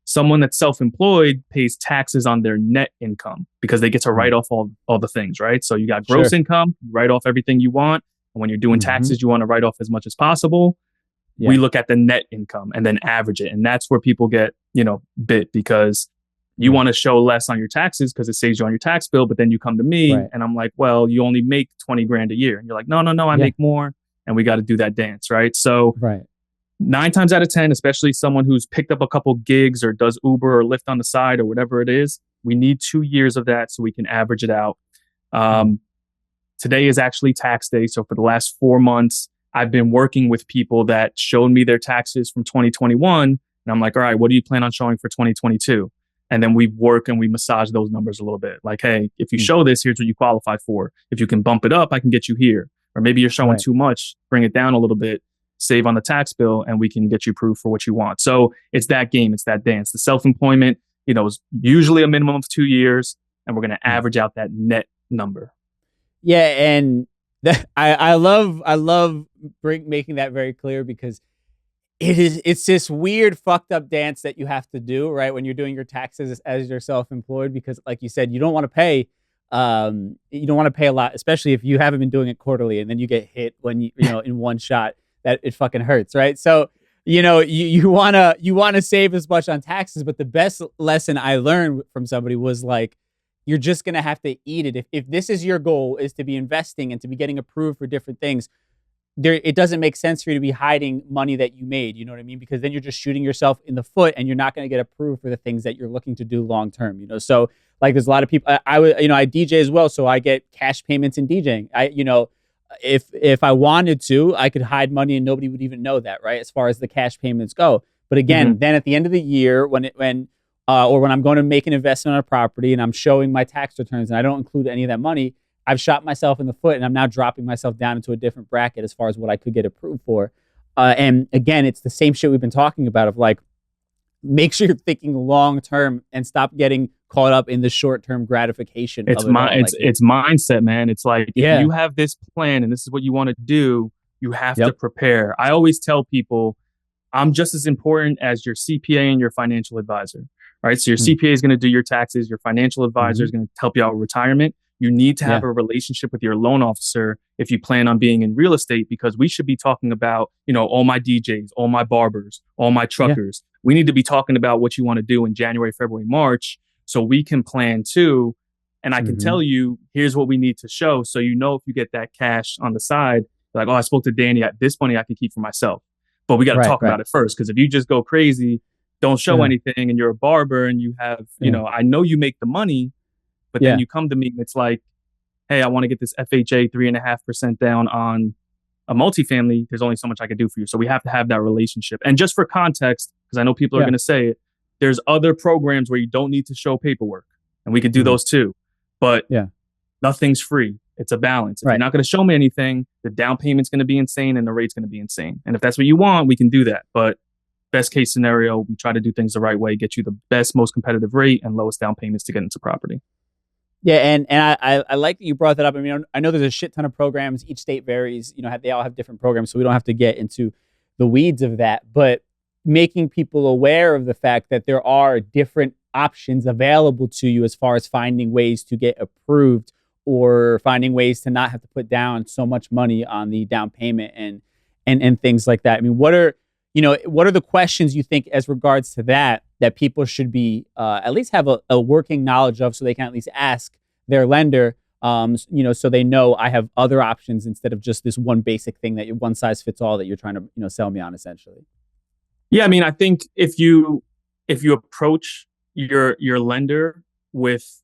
Someone that's self-employed pays taxes on their net income because they get to write off all the things, right? So you got gross income, you write off everything you want. And when you're doing taxes, you want to write off as much as possible. We look at the net income and then average it. And that's where people get, bit, because you want to show less on your taxes because it saves you on your tax bill. But then you come to me and I'm like, well, you only make $20,000 a year. And you're like, no, I make more. And we got to do that dance, right? So 9 times out of 10, especially someone who's picked up a couple gigs or does Uber or Lyft on the side or whatever it is, we need 2 years of that so we can average it out. Today is actually tax day. So for the last 4 months, I've been working with people that showed me their taxes from 2021. And I'm like, all right, what do you plan on showing for 2022? And then we work and we massage those numbers a little bit. Like, hey, if you show this, here's what you qualify for. If you can bump it up, I can get you here. Or maybe you're showing too much, bring it down a little bit, save on the tax bill, and we can get you approved for what you want. So it's that game, it's that dance. The self-employment, is usually a minimum of 2 years, and we're going to average out that net number. Yeah, and I love making that very clear, because it's this weird fucked up dance that you have to do, right, when you're doing your taxes as you're self-employed, because like you said, you don't want to pay a lot, especially if you haven't been doing it quarterly, and then you get hit when you in one shot, that it fucking hurts, right? So you wanna save as much on taxes, but the best lesson I learned from somebody was like, you're just gonna have to eat it. If this is your goal, is to be investing and to be getting approved for different things, it doesn't make sense for you to be hiding money that you made. You know what I mean? Because then you're just shooting yourself in the foot, and you're not going to get approved for the things that you're looking to do long term. So like there's a lot of people. I DJ as well, so I get cash payments in DJing. If I wanted to, I could hide money and nobody would even know that, right? As far as the cash payments go. But again, then at the end of the year, when I'm going to make an investment on a property and I'm showing my tax returns and I don't include any of that money, I've shot myself in the foot, and I'm now dropping myself down into a different bracket as far as what I could get approved for. And again, it's the same shit we've been talking about of like, make sure you're thinking long term and stop getting caught up in the short term gratification. It's mindset, man. It's like, if you have this plan and this is what you want to do, you have to prepare. I always tell people, I'm just as important as your CPA and your financial advisor. Right. So your CPA is going to do your taxes. Your financial advisor is going to help you out with retirement. You need to have a relationship with your loan officer if you plan on being in real estate, because we should be talking about, all my DJs, all my barbers, all my truckers. We need to be talking about what you want to do in January, February, March, so we can plan too. And I can tell you, here's what we need to show. So, if you get that cash on the side, like, oh, I spoke to Danny, this money I can keep for myself. But we got to talk about it first. Because if you just go crazy, don't show anything, and you're a barber and you have, I know you make the money, but then you come to me and it's like, hey, I want to get this FHA 3.5% down on a multifamily. There's only so much I can do for you. So we have to have that relationship. And just for context, because I know people are going to say it, there's other programs where you don't need to show paperwork, and we could do those too. But nothing's free. It's a balance. If you're not going to show me anything, the down payment's going to be insane and the rate's going to be insane. And if that's what you want, we can do that. But best case scenario, we try to do things the right way, get you the best, most competitive rate and lowest down payments to get into property. Yeah, and I like that you brought that up. I mean, I know there's a shit ton of programs. Each state varies. They all have different programs, so we don't have to get into the weeds of that. But making people aware of the fact that there are different options available to you as far as finding ways to get approved or finding ways to not have to put down so much money on the down payment and things like that. I mean, what are the questions you think as regards to that people should be at least have a working knowledge of, so they can at least ask their lender, so they know I have other options instead of just this one basic thing that one size fits all that you're trying to sell me on, essentially. Yeah, I mean, I think if you approach your lender with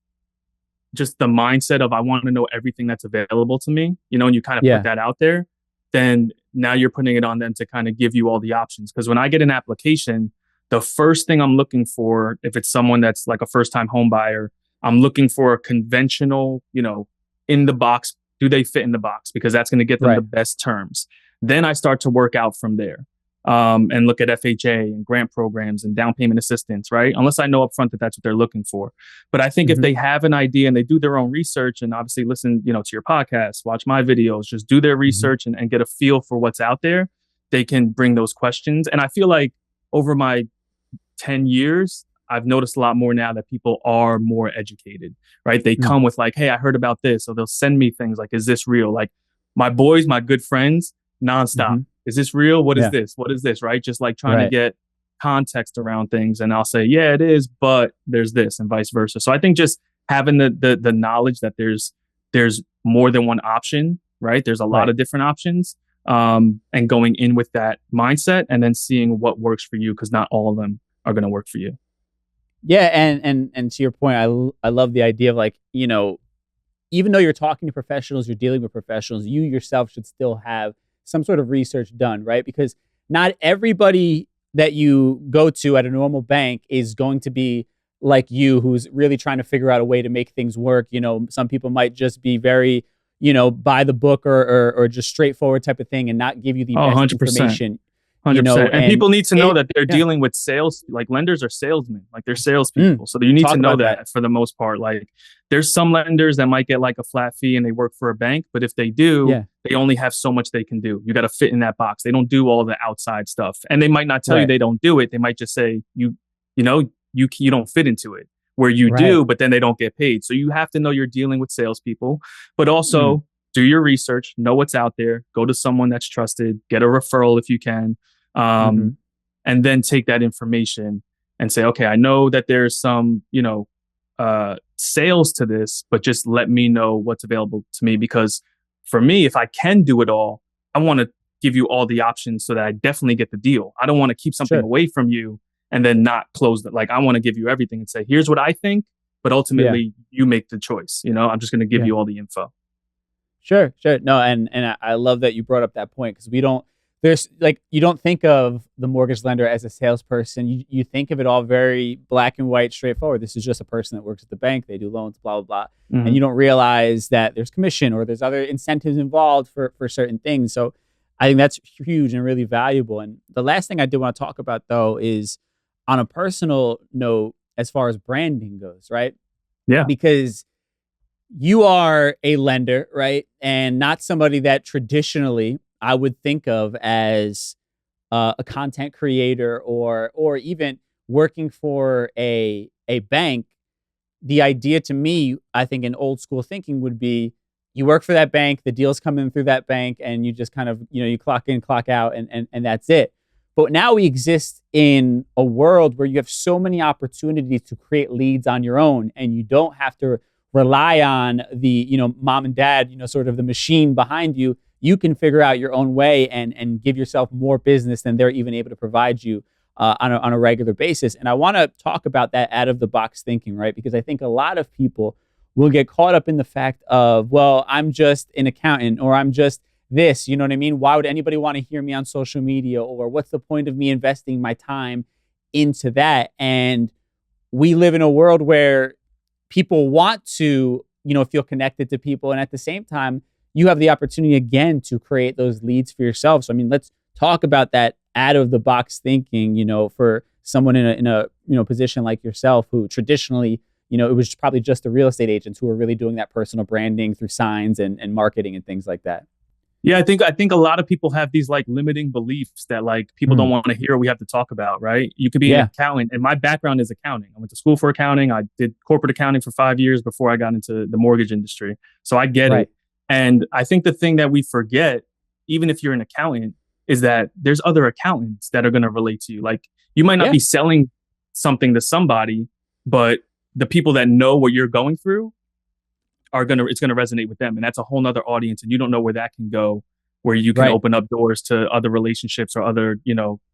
just the mindset of, I want to know everything that's available to me, and you kind of put that out there, then now you're putting it on them to kind of give you all the options. Because when I get an application, the first thing I'm looking for, if it's someone that's like a first-time home buyer, I'm looking for a conventional, in the box. Do they fit in the box? Because that's going to get them the best terms. Then I start to work out from there and look at FHA and grant programs and down payment assistance, right? Unless I know upfront that that's what they're looking for. But I think if they have an idea and they do their own research, and obviously listen, to your podcast, watch my videos, just do their research and get a feel for what's out there, they can bring those questions. And I feel like over my 10 years, I've noticed a lot more now that people are more educated, right? They come with like, hey, I heard about this. So they'll send me things like, is this real? Like my boys, my good friends, nonstop. Is this real? What is this? What is this? Right? Just like trying to get context around things. And I'll say, yeah, it is, but there's this, and vice versa. So I think just having the knowledge that there's more than one option, right? There's a lot of different options. And going in with that mindset and then seeing what works for you, because not all of them are going to work for you. Yeah, and to your point, I love the idea of like, even though you're talking to professionals, you're dealing with professionals, you yourself should still have some sort of research done, right? Because not everybody that you go to at a normal bank is going to be like you, who's really trying to figure out a way to make things work. Some people might just be very, by the book or just straightforward type of thing and not give you the best 100%. information. 100%. And people need to know that they're dealing with sales, like lenders are salesmen, like they're salespeople. So you need to know that for the most part. Like there's some lenders that might get like a flat fee and they work for a bank, but if they do, they only have so much they can do. You got to fit in that box. They don't do all the outside stuff, and they might not tell you they don't do it. They might just say you don't fit into it, where you do, but then they don't get paid. So you have to know you're dealing with salespeople, but also do your research, know what's out there, go to someone that's trusted, get a referral if you can. and then take that information and say, okay, I know that there's some, sales to this, but just let me know what's available to me. Because for me, if I can do it all, I want to give you all the options so that I definitely get the deal. I don't want to keep something away from you and then not close it. Like, I want to give you everything and say, here's what I think, but ultimately you make the choice. I'm just going to give you all the info. Sure. No, and I love that you brought up that point, because you don't think of the mortgage lender as a salesperson. You think of it all very black and white, straightforward. This is just a person that works at the bank. They do loans, blah, blah, blah. Mm-hmm. And you don't realize that there's commission or there's other incentives involved for certain things. So I think that's huge and really valuable. And the last thing I do want to talk about, though, is on a personal note, as far as branding goes, right? Yeah. Because you are a lender, right? And not somebody that traditionally I would think of as a content creator or even working for a bank. The idea to me, I think in old school thinking, would be you work for that bank, the deals come in through that bank, and you just kind of, you clock in, clock out, and that's it. But now we exist in a world where you have so many opportunities to create leads on your own, and you don't have to rely on the, mom and dad, sort of the machine behind you. You can figure out your own way and give yourself more business than they're even able to provide you on a regular basis. And I want to talk about that out of the box thinking, right? Because I think a lot of people will get caught up in the fact of, well, I'm just an accountant, or I'm just this, you know what I mean? Why would anybody want to hear me on social media? Or what's the point of me investing my time into that? And we live in a world where people want to, feel connected to people. And at the same time, you have the opportunity again to create those leads for yourself. So, let's talk about that out of the box thinking, for someone in a position like yourself, who traditionally, it was probably just the real estate agents who were really doing that personal branding through signs and marketing and things like that. Yeah, I think a lot of people have these like limiting beliefs that like people don't want to hear. We have to talk about, right? You could be an accountant, and my background is accounting. I went to school for accounting. I did corporate accounting for 5 years before I got into the mortgage industry. So I get it. And I think the thing that we forget, even if you're an accountant, is that there's other accountants that are going to relate to you. Like, you might not be selling something to somebody, but the people that know what you're going through it's going to resonate with them. And that's a whole nother audience. And you don't know where that can go, where you can open up doors to other relationships or other,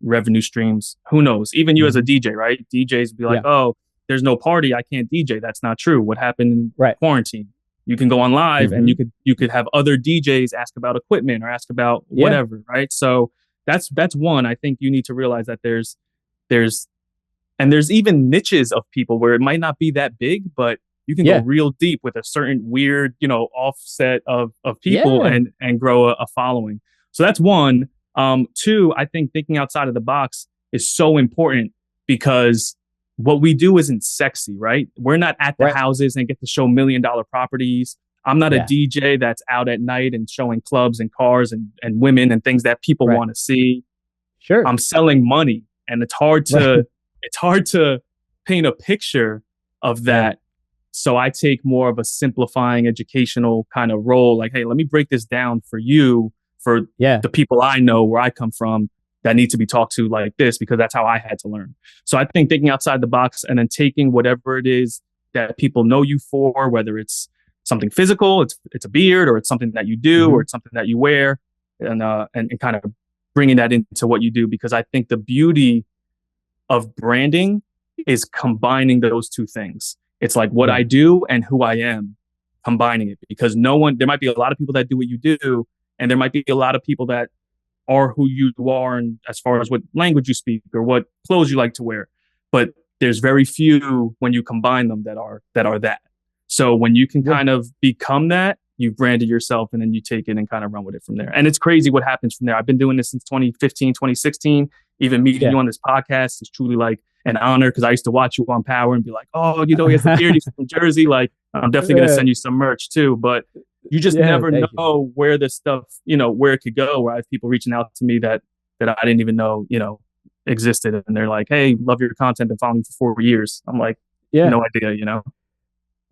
revenue streams. Who knows? Even you as a DJ, right? DJs be like, oh, there's no party, I can't DJ. That's not true. What happened in quarantine? You can go on live and you could have other DJs ask about equipment or ask about whatever, right? So that's one. I think you need to realize that there's even niches of people where it might not be that big, but you can go real deep with a certain weird, offset of people and grow a following. So that's one. Two, I think thinking outside of the box is so important, because what we do isn't sexy, right? We're not at the houses and get to show $1 million properties. I'm not a DJ that's out at night and showing clubs and cars and women and things that people want to see. Sure. I'm selling money, and it's hard to paint a picture of that. So I take more of a simplifying educational kind of role. Like, hey, let me break this down for you, for the people I know where I come from that need to be talked to like this, because that's how I had to learn. So I think thinking outside the box and then taking whatever it is that people know you for, whether it's something physical, it's a beard, or it's something that you do, or it's something that you wear, and kind of bringing that into what you do. Because I think the beauty of branding is combining those two things. It's like what I do and who I am, combining it, because there might be a lot of people that do what you do, and there might be a lot of people that are who you are, and as far as what language you speak or what clothes you like to wear. But there's very few when you combine them that are that. So when you can kind of become that, you've branded yourself, and then you take it and kind of run with it from there. And it's crazy what happens from there. I've been doing this since 2015, 2016. Even meeting you on this podcast is truly like an honor, because I used to watch you on Power and be like, oh, he has the beard, he's from Jersey. Like, I'm definitely going to send you some merch too. But you just never know where this stuff, where it could go. Where I have people reaching out to me that I didn't even know, existed. And they're like, hey, love your content, been following you for 4 years. I'm like, no idea,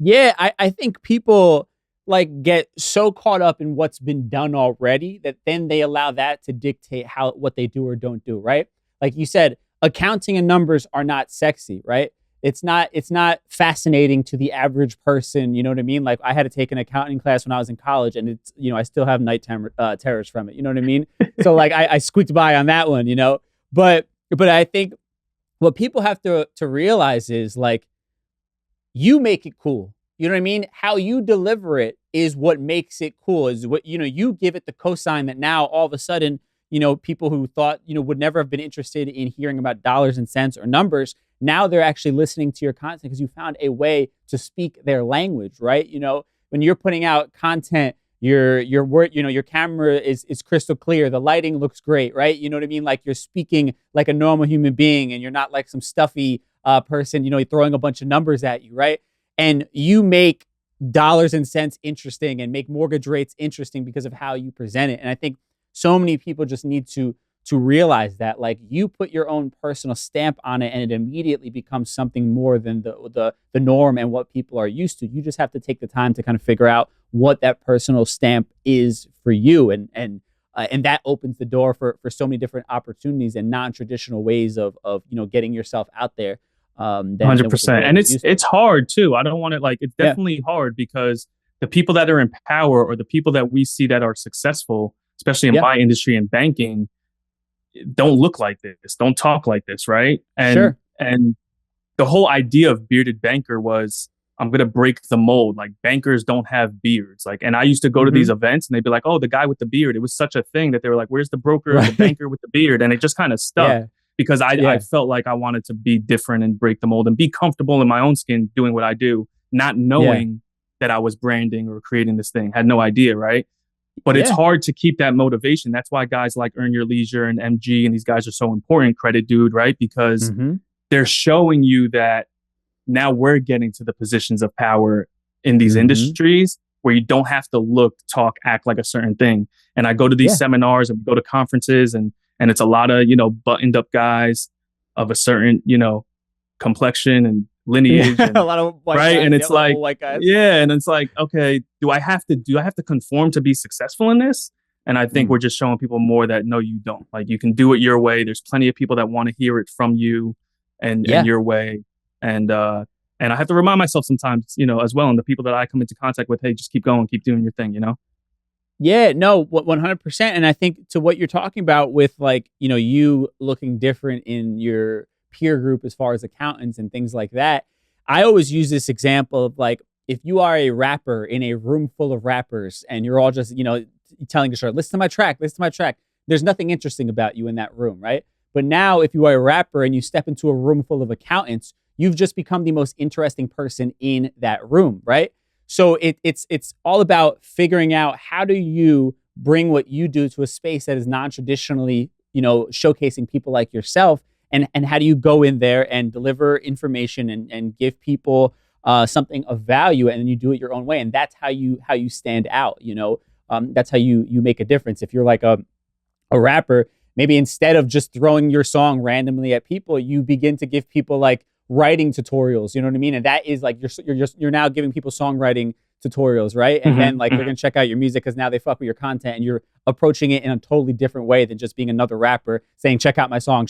Yeah, I think people like get so caught up in what's been done already that then they allow that to dictate what they do or don't do, right? Like you said, accounting and numbers are not sexy, right? It's not fascinating to the average person. You know what I mean? Like, I had to take an accounting class when I was in college, and it's, I still have nighttime terrors from it. You know what I mean? So like, I squeaked by on that one, but I think what people have to realize is, like, you make it cool. You know what I mean? How you deliver it is what makes it cool, is what, you give it the cosign that now all of a sudden, people who thought, would never have been interested in hearing about dollars and cents or numbers, now they're actually listening to your content because you found a way to speak their language, right? When you're putting out content, your word, your camera is crystal clear. The lighting looks great, right? You know what I mean? Like, you're speaking like a normal human being, and you're not like some stuffy person, throwing a bunch of numbers at you, right? And you make dollars and cents interesting and make mortgage rates interesting because of how you present it. And I think so many people just need to realize that, like, you put your own personal stamp on it, and it immediately becomes something more than the norm and what people are used to. You just have to take the time to kind of figure out what that personal stamp is for you, and that opens the door for so many different opportunities and non-traditional ways of getting yourself out there. 100%. And it's hard too. I don't want to, like, it's definitely hard because the people that are in power, or the people that we see that are successful, especially in my industry and banking, don't look like this, don't talk like this, right? And and the whole idea of Bearded Banker was, I'm gonna break the mold. Like, bankers don't have beards. Like, and I used to go to these events, and they'd be like, "Oh, the guy with the beard." It was such a thing that they were like, "Where's the broker, the banker with the beard?" And it just kind of stuck because I felt like I wanted to be different and break the mold and be comfortable in my own skin doing what I do, not knowing that I was branding or creating this thing. Had no idea, right? But it's hard to keep that motivation. That's why guys like Earn Your Leisure and MG and these guys are so important. Credit Dude, right? Because they're showing you that now we're getting to the positions of power in these industries where you don't have to look, talk, act like a certain thing. And I go to these seminars and we go to conferences, and it's a lot of, buttoned up guys of a certain, complexion and lineage, and, a lot of white right guys, and it's like white guys. And it's like, okay, do I have to conform to be successful in this? And I think we're just showing people more that no, you don't. Like, you can do it your way. There's plenty of people that want to hear it from you and your way, and I have to remind myself sometimes, as well, and the people that I come into contact with, hey, just keep going, keep doing your thing. Yeah, no, 100%. And I think to what you're talking about with, like, you looking different in your peer group as far as accountants and things like that, I always use this example of, like, if you are a rapper in a room full of rappers and you're all just, telling your story, listen to my track, there's nothing interesting about you in that room, right? But now if you are a rapper and you step into a room full of accountants, you've just become the most interesting person in that room, right? So it's all about figuring out, how do you bring what you do to a space that is non-traditionally, showcasing people like yourself, and how do you go in there and deliver information and give people something of value, and then you do it your own way, and that's how you stand out. That's how you make a difference. If you're like a rapper, maybe instead of just throwing your song randomly at people, you begin to give people, like, writing tutorials, you know what I mean? And that is like, you're now giving people songwriting tutorials, right? And then, like, they're gonna check out your music because now they fuck with your content, and you're approaching it in a totally different way than just being another rapper saying, check out my song,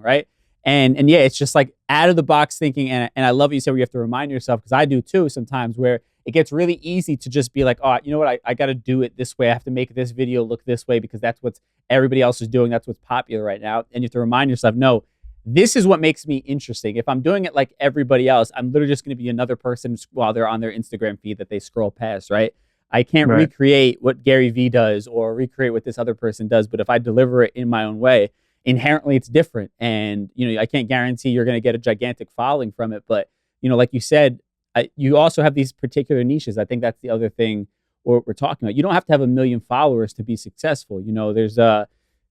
right? And yeah, it's just like out of the box thinking. And I love what you said, where you have to remind yourself, because I do too sometimes, where it gets really easy to just be like, oh, you know what, I got to do it this way. I have to make this video look this way because that's what everybody else is doing. That's what's popular right now. And you have to remind yourself, no, this is what makes me interesting. If I'm doing it like everybody else, I'm literally just going to be another person while they're on their Instagram feed that they scroll past, right? I can't recreate what Gary Vee does or recreate what this other person does. But if I deliver it in my own way, inherently it's different. And, I can't guarantee you're going to get a gigantic following from it. But, like you said, you also have these particular niches. I think that's the other thing we're talking about. You don't have to have 1 million followers to be successful. There's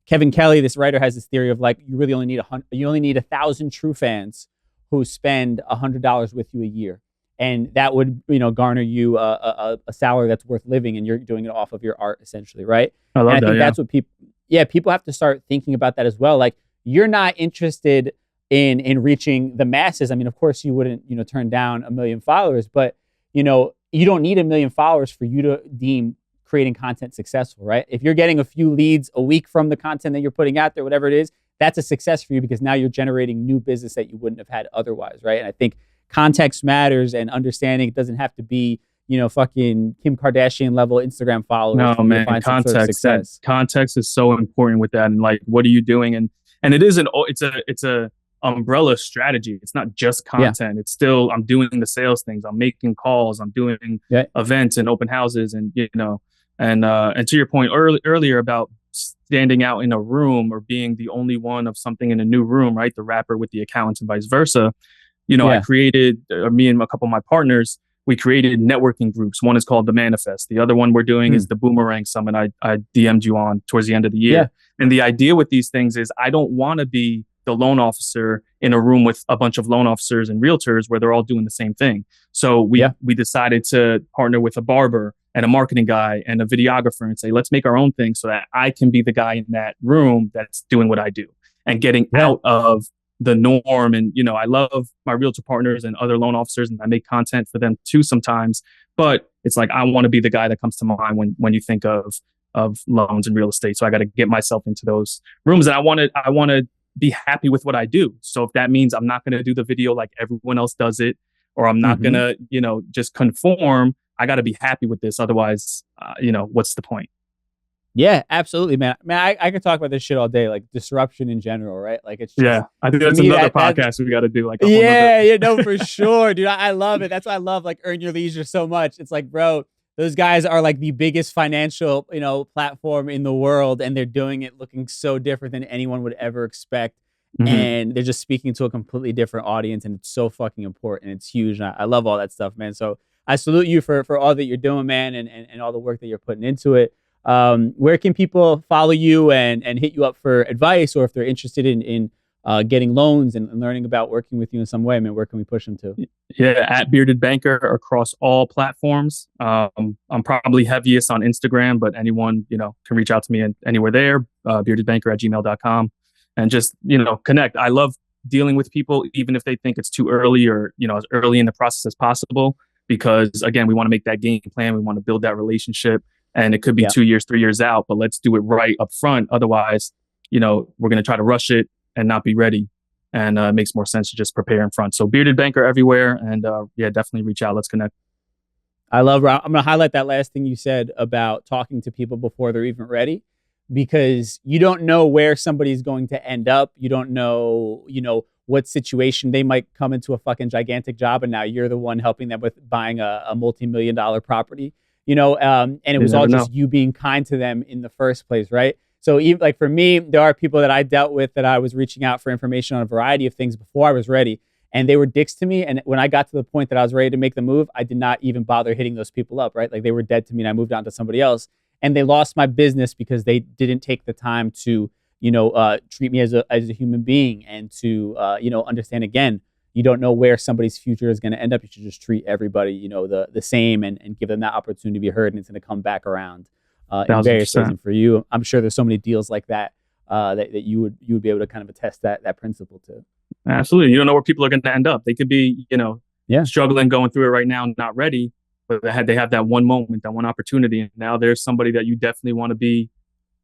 Kevin Kelly, this writer, has this theory of, like, you really only need 1,000 true fans who spend $100 with you a year, and that would garner you a salary that's worth living, and you're doing it off of your art, essentially, right? I love and I think that. That's what people have to start thinking about that as well. Like, you're not interested in reaching the masses. I mean, of course, you wouldn't turn down 1 million followers, but you don't need 1 million followers for you to deem creating content successful, right? If you're getting a few leads a week from the content that you're putting out there, whatever it is, that's a success for you because now you're generating new business that you wouldn't have had otherwise, right? And I think context matters and understanding. It doesn't have to be, fucking Kim Kardashian level Instagram followers No, for you to man, find some sort of success. context is so important with that. And like, what are you doing? And it is it's a umbrella strategy. It's not just content. It's still, I'm doing the sales things. I'm making calls. I'm doing events and open houses and to your point earlier about standing out in a room or being the only one of something in a new room, right? The rapper with the accountants and vice versa. I created, me and a couple of my partners, we created networking groups. One is called The Manifest. The other one we're doing is the Boomerang Summit I DM'd you on towards the end of the year. And the idea with these things is I don't want to be the loan officer in a room with a bunch of loan officers and realtors where they're all doing the same thing. So we decided to partner with a barber and a marketing guy and a videographer and say, let's make our own thing so that I can be the guy in that room that's doing what I do and getting out of the norm. And, I love my realtor partners and other loan officers and I make content for them too sometimes, but it's like, I want to be the guy that comes to mind when you think of loans and real estate. So I got to get myself into those rooms and I want to be happy with what I do. So if that means I'm not going to do the video like everyone else does it, or I'm not going to, just conform, I got to be happy with this. Otherwise, what's the point? Yeah, absolutely, man. I could talk about this shit all day, like disruption in general, right? Like it's just, I think that's another podcast we got to do. Like, for sure, dude. I love it. That's why I love like Earn Your Leisure so much. It's like, bro, those guys are like the biggest financial, platform in the world, and they're doing it looking so different than anyone would ever expect. And they're just speaking to a completely different audience, and it's so fucking important. It's huge. And I love all that stuff, man. So I salute you for all that you're doing, man, and all the work that you're putting into it. Where can people follow you and hit you up for advice, or if they're interested in getting loans and learning about working with you in some way, man, where can we push them to? Yeah, at Bearded Banker across all platforms. I'm probably heaviest on Instagram, but anyone, can reach out to me anywhere there, beardedbanker@gmail.com, and just, connect. I love dealing with people, even if they think it's too early or, as early in the process as possible, because again, we want to make that game plan. We want to build that relationship. And it could be 2 years, 3 years out, but let's do it right up front. Otherwise, we're going to try to rush it and not be ready. And it makes more sense to just prepare in front. So Bearded Banker everywhere. And definitely reach out. Let's connect. I'm going to highlight that last thing you said about talking to people before they're even ready, because you don't know where somebody's going to end up. You don't know, what situation they might come into a fucking gigantic job. And now you're the one helping them with buying a multi-million-dollar property. And it was all just you being kind to them in the first place, right? So even like for me, there are people that I dealt with that I was reaching out for information on a variety of things before I was ready, and they were dicks to me. And when I got to the point that I was ready to make the move, I did not even bother hitting those people up, right? Like they were dead to me and I moved on to somebody else, and they lost my business because they didn't take the time to, treat me as a human being and to, understand again, you don't know where somebody's future is going to end up. You should just treat everybody, the same and give them that opportunity to be heard, and it's going to come back around in various ways. And for you, I'm sure there's so many deals like that that you would be able to kind of attest that principle to. Absolutely. You don't know where people are going to end up. They could be, struggling, going through it right now, not ready, but they have that one moment, that one opportunity. And now there's somebody that you definitely want to be,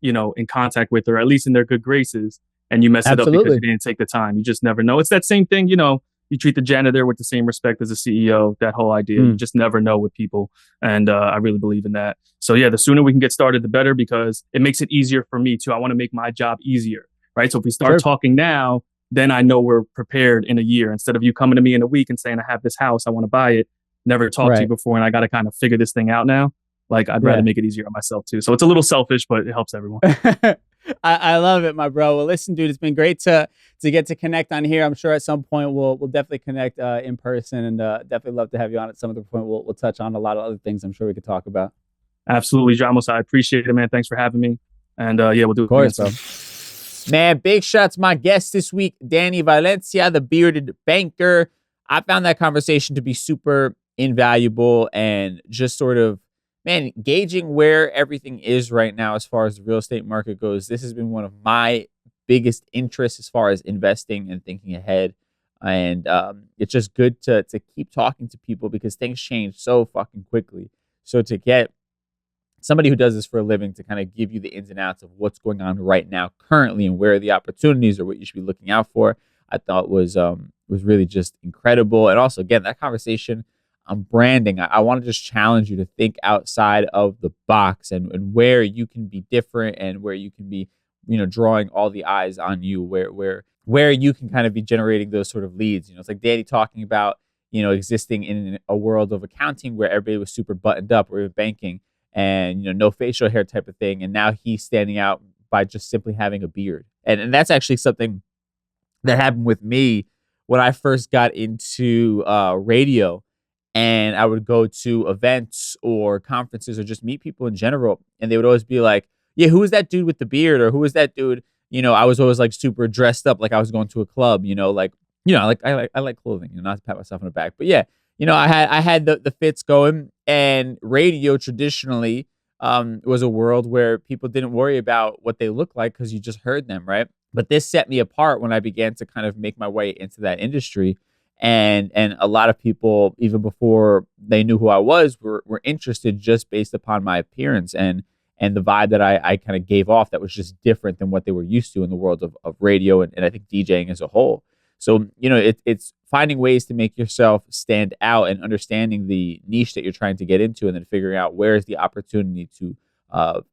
in contact with, or at least in their good graces. And you mess it up because you didn't take the time. You just never know. It's that same thing, you treat the janitor with the same respect as a CEO, that whole idea. You just never know with people. And I really believe in that. So the sooner we can get started, the better, because it makes it easier for me too. I want to make my job easier, right? So if we start talking now, then I know we're prepared in a year, instead of you coming to me in a week and saying, I have this house, I want to buy it, never talked to you before, and I got to kind of figure this thing out now. Like I'd rather make it easier on myself too. So it's a little selfish, but it helps everyone. I love it, my bro. Well, listen, dude, it's been great to get to connect on here. I'm sure at some point we'll definitely connect in person, and definitely love to have you on at some other point. We'll touch on a lot of other things I'm sure we could talk about. Absolutely, Dramos. I appreciate it, man. Thanks for having me. And we'll do it. Of course, bro. Man, big shout to my guest this week, Danny Valencia, the Bearded Banker. I found that conversation to be super invaluable and just sort of, man, gauging where everything is right now as far as the real estate market goes. This has been one of my biggest interests as far as investing and thinking ahead. And it's just good to keep talking to people because things change so fucking quickly. So to get somebody who does this for a living to kind of give you the ins and outs of what's going on right now currently and where are the opportunities or what you should be looking out for, I thought was really just incredible. And also, again, that conversation on branding, I want to just challenge you to think outside of the box and where you can be different and where you can be, drawing all the eyes on you, where you can kind of be generating those sort of leads. It's like Danny talking about, existing in a world of accounting where everybody was super buttoned up, or banking, and no facial hair type of thing. And now he's standing out by just simply having a beard. And that's actually something that happened with me when I first got into radio. And I would go to events or conferences or just meet people in general. And they would always be like, yeah, who is that dude with the beard? Or who is that dude? I was always like super dressed up, like I was going to a club, I like clothing, not to pat myself on the back. But yeah, I had the fits going. And radio traditionally was a world where people didn't worry about what they look like because you just heard them, right? But this set me apart when I began to kind of make my way into that industry. And a lot of people, even before they knew who I was, were interested just based upon my appearance and the vibe that I kind of gave off that was just different than what they were used to in the world of radio and I think DJing as a whole. So, it's finding ways to make yourself stand out and understanding the niche that you're trying to get into and then figuring out where is the opportunity to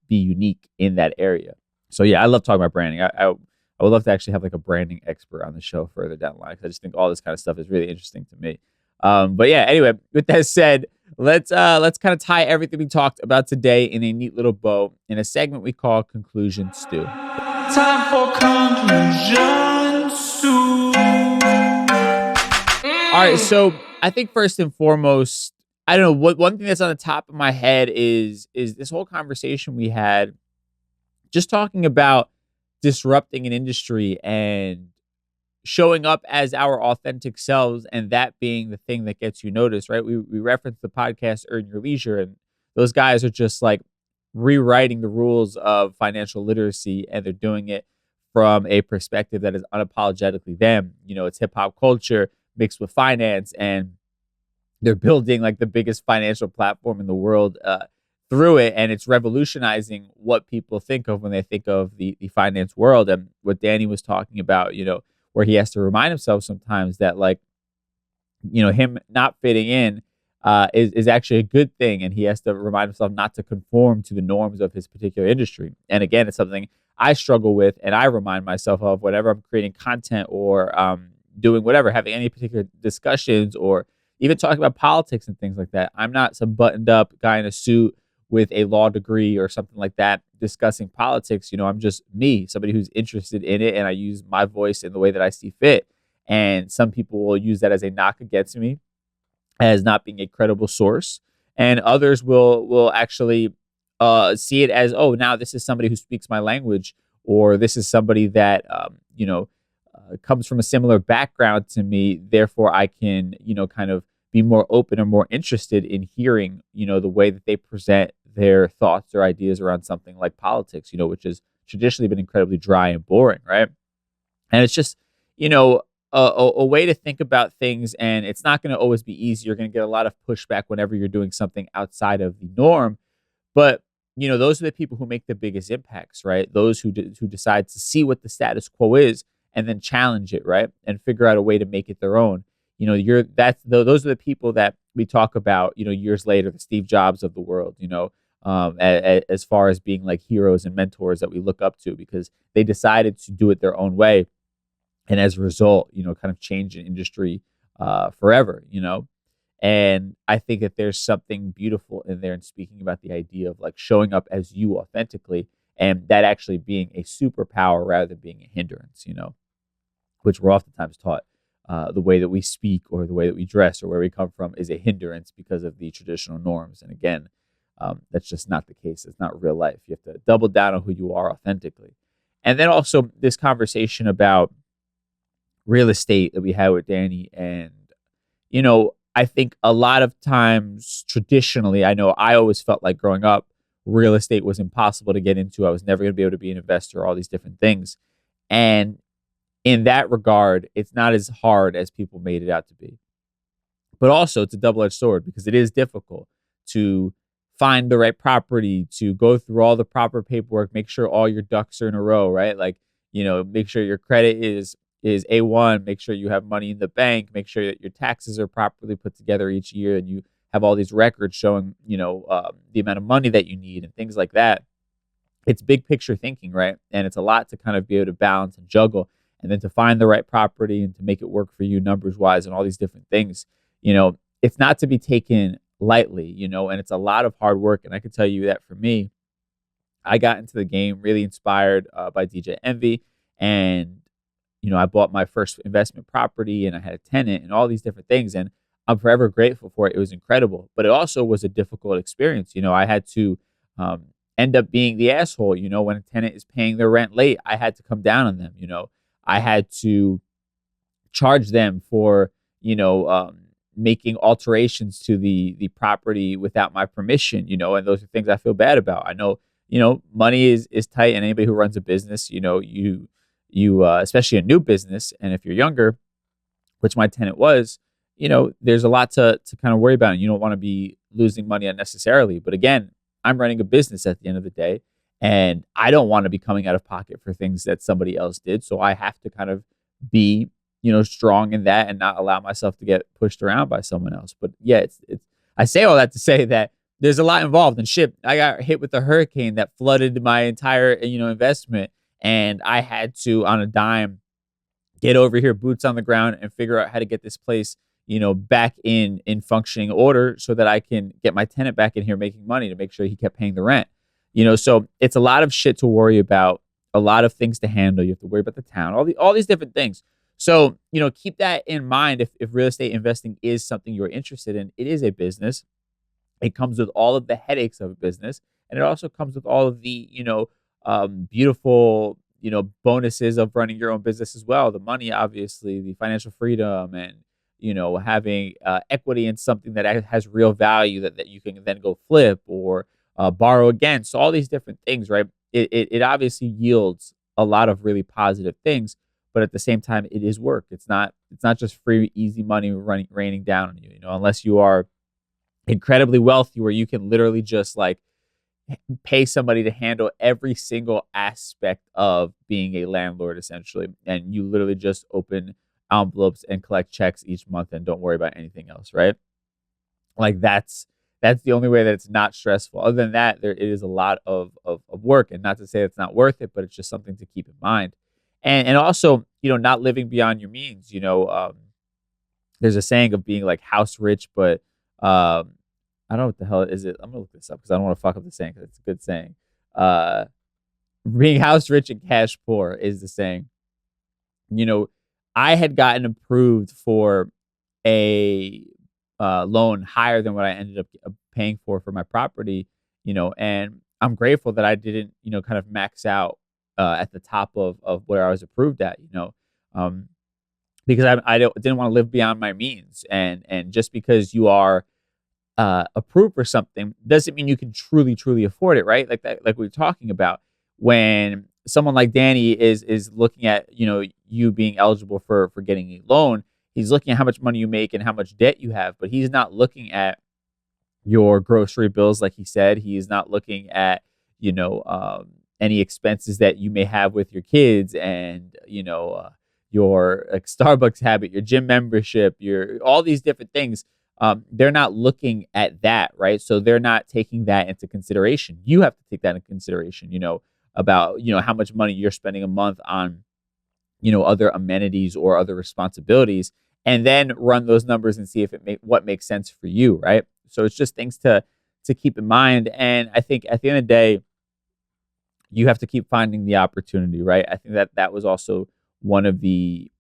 be unique in that area. So, yeah, I love talking about branding. I would love to actually have like a branding expert on the show further down the line because I just think all this kind of stuff is really interesting to me. But yeah, anyway, with that said, let's kind of tie everything we talked about today in a neat little bow in a segment we call Conclusion Stew. Time for Conclusion Stew. All right, so I think first and foremost, I don't know what one thing that's on the top of my head is this whole conversation we had, just talking about disrupting an industry and showing up as our authentic selves, and that being the thing that gets you noticed, right? We referenced the podcast Earn Your Leisure, and those guys are just like rewriting the rules of financial literacy, and they're doing it from a perspective that is unapologetically them. It's hip hop culture mixed with finance, and they're building like the biggest financial platform in the world through it, and it's revolutionizing what people think of when they think of the finance world. And what Danny was talking about, where he has to remind himself sometimes that like, him not fitting in is actually a good thing, and he has to remind himself not to conform to the norms of his particular industry. And again, it's something I struggle with, and I remind myself of whenever I'm creating content or doing whatever, having any particular discussions or even talking about politics and things like that. I'm not some buttoned up guy in a suit with a law degree or something like that discussing politics. I'm just me, somebody who's interested in it, and I use my voice in the way that I see fit. And some people will use that as a knock against me, as not being a credible source, and others will actually see it as, oh, now this is somebody who speaks my language, or this is somebody that comes from a similar background to me. Therefore, I can kind of be more open or more interested in hearing the way that they present their thoughts or ideas around something like politics, which has traditionally been incredibly dry and boring, right? And it's just a way to think about things, and it's not going to always be easy. You're going to get a lot of pushback whenever you're doing something outside of the norm, but those are the people who make the biggest impacts, right? Those who decide to see what the status quo is and then challenge it, right? And figure out a way to make it their own. Those are the people that we talk about, years later, the Steve Jobs of the world, as far as being like heroes and mentors that we look up to, because they decided to do it their own way. And as a result, kind of change an industry forever, And I think that there's something beautiful in there in speaking about the idea of like showing up as you authentically, and that actually being a superpower rather than being a hindrance, which we're oftentimes taught. The way that we speak or the way that we dress or where we come from is a hindrance because of the traditional norms. And again, that's just not the case. It's not real life. You have to double down on who you are authentically. And then also this conversation about real estate that we had with Danny. And, I think a lot of times traditionally, I know I always felt like growing up, real estate was impossible to get into. I was never going to be able to be an investor, all these different things. And in that regard, it's not as hard as people made it out to be. But also, it's a double-edged sword because it is difficult to find the right property, to go through all the proper paperwork, make sure all your ducks are in a row, right? Like, make sure your credit is A1, make sure you have money in the bank, make sure that your taxes are properly put together each year, and you have all these records showing, the amount of money that you need and things like that. It's big picture thinking, right? And it's a lot to kind of be able to balance and juggle, and then to find the right property and to make it work for you numbers wise and all these different things. It's not to be taken lightly, and it's a lot of hard work. And I can tell you that for me, I got into the game really inspired by DJ Envy. And, I bought my first investment property and I had a tenant and all these different things. And I'm forever grateful for it. It was incredible. But it also was a difficult experience. I had to end up being the asshole. When a tenant is paying their rent late, I had to come down on them. I had to charge them for, making alterations to the property without my permission, and those are things I feel bad about. I know, money is tight, and anybody who runs a business, you especially a new business, and if you're younger, which my tenant was, there's a lot to kind of worry about, and you don't want to be losing money unnecessarily. But again, I'm running a business at the end of the day, and I don't want to be coming out of pocket for things that somebody else did. So I have to kind of be, strong in that and not allow myself to get pushed around by someone else. But yeah, it's I say all that to say that there's a lot involved. And shit, I got hit with a hurricane that flooded my entire, investment. And I had to, on a dime, get over here, boots on the ground, and figure out how to get this place, back in functioning order so that I can get my tenant back in here making money to make sure he kept paying the rent. So it's a lot of shit to worry about, a lot of things to handle. You have to worry about the town, all these different things. So, keep that in mind if real estate investing is something you're interested in. It is a business. It comes with all of the headaches of a business, and it also comes with all of the, beautiful, bonuses of running your own business as well. The money, obviously, the financial freedom, and, having equity in something that has real value that you can then go flip or borrow against. So all these different things, right? It obviously yields a lot of really positive things. But at the same time, it is work. It's not just free, easy money raining down on you. Unless you are incredibly wealthy, where you can literally just like pay somebody to handle every single aspect of being a landlord, essentially, and you literally just open envelopes and collect checks each month and don't worry about anything else, right? Like that's the only way that it's not stressful. Other than that, it is a lot of work, and not to say it's not worth it, but it's just something to keep in mind. And also, not living beyond your means. There's a saying of being like house rich, but I don't know what the hell is it. I'm gonna look this up because I don't want to fuck up the saying, because it's a good saying. Being house rich and cash poor is the saying. I had gotten approved for a loan higher than what I ended up paying for my property, and I'm grateful that I didn't, kind of max out at the top of where I was approved at, because I didn't want to live beyond my means. And just because you are approved for something doesn't mean you can truly afford it, right? Like that, like we were talking about, when someone like Danny is looking at, you being eligible for getting a loan, he's looking at how much money you make and how much debt you have, but he's not looking at your grocery bills, like he said. He is not looking at, any expenses that you may have with your kids, and your like Starbucks habit, your gym membership, your all these different things. They're not looking at that, right? So they're not taking that into consideration. You have to take that into consideration, about how much money you're spending a month on other amenities or other responsibilities, and then run those numbers and see if what makes sense for you, right? So it's just things to keep in mind. And I think at the end of the day, you have to keep finding the opportunity, right? I think that was also one of the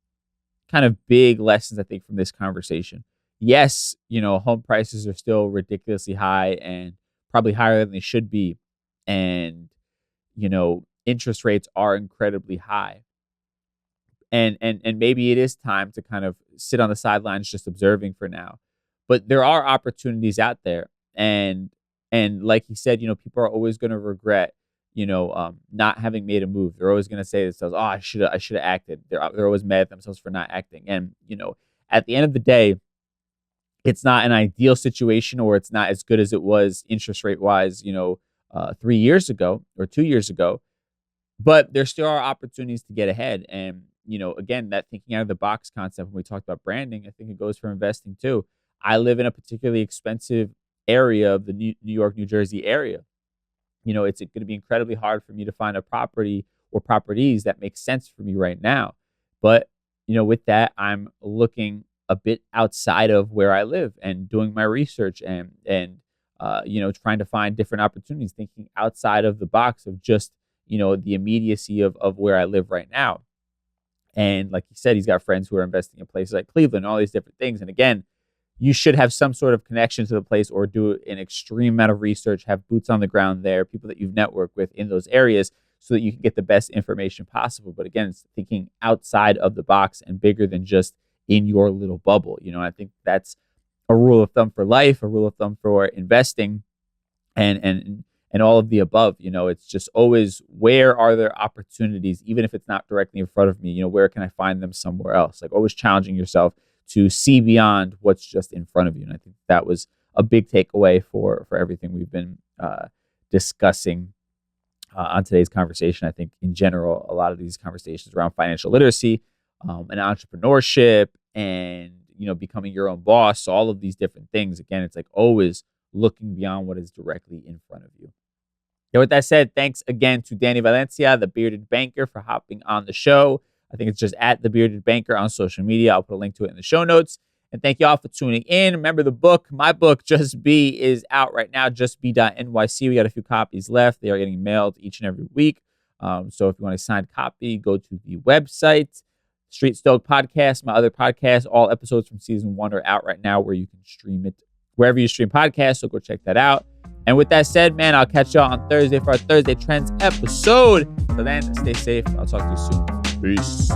kind of big lessons, I think, from this conversation. Yes, home prices are still ridiculously high, and probably higher than they should be. And, interest rates are incredibly high. And maybe it is time to kind of sit on the sidelines just observing for now. But there are opportunities out there. And like he said, people are always going to regret not having made a move. They're always going to say to themselves, "Oh, I should have acted." They're always mad at themselves for not acting. And at the end of the day, it's not an ideal situation, or it's not as good as it was interest rate wise, 3 years ago or 2 years ago. But there still are opportunities to get ahead. And, again, that thinking out of the box concept, when we talked about branding, I think it goes for investing too. I live in a particularly expensive area of the New York, New Jersey area. It's going to be incredibly hard for me to find a property or properties that make sense for me right now. But, with that, I'm looking a bit outside of where I live and doing my research and trying to find different opportunities, thinking outside of the box of just, the immediacy of where I live right now. And like he said, he's got friends who are investing in places like Cleveland, all these different things. And again, you should have some sort of connection to the place or do an extreme amount of research, have boots on the ground there, people that you've networked with in those areas so that you can get the best information possible. But again, it's thinking outside of the box and bigger than just in your little bubble. I think that's a rule of thumb for life, a rule of thumb for investing and all of the above. It's just always, where are there opportunities, even if it's not directly in front of me, where can I find them somewhere else? Like always challenging yourself to see beyond what's just in front of you. And I think that was a big takeaway for everything we've been discussing on today's conversation. I think in general, a lot of these conversations around financial literacy and entrepreneurship and, becoming your own boss, all of these different things. Again, it's like always looking beyond what is directly in front of you. Now, with that said, thanks again to Danny Valencia, the Bearded Banker, for hopping on the show. I think it's just at the Bearded Banker on social media. I'll put a link to it in the show notes. And thank you all for tuning in. Remember, my book, Just Be, is out right now, justbe.nyc. We got a few copies left. They are getting mailed each and every week. So if you want a signed copy, go to the website. Street Stoke Podcast, my other podcast, all episodes from season 1 are out right now where you can stream it wherever you stream podcasts. So go check that out. And with that said, man, I'll catch y'all on Thursday for our Thursday Trends episode. Till then, stay safe. I'll talk to you soon. Peace.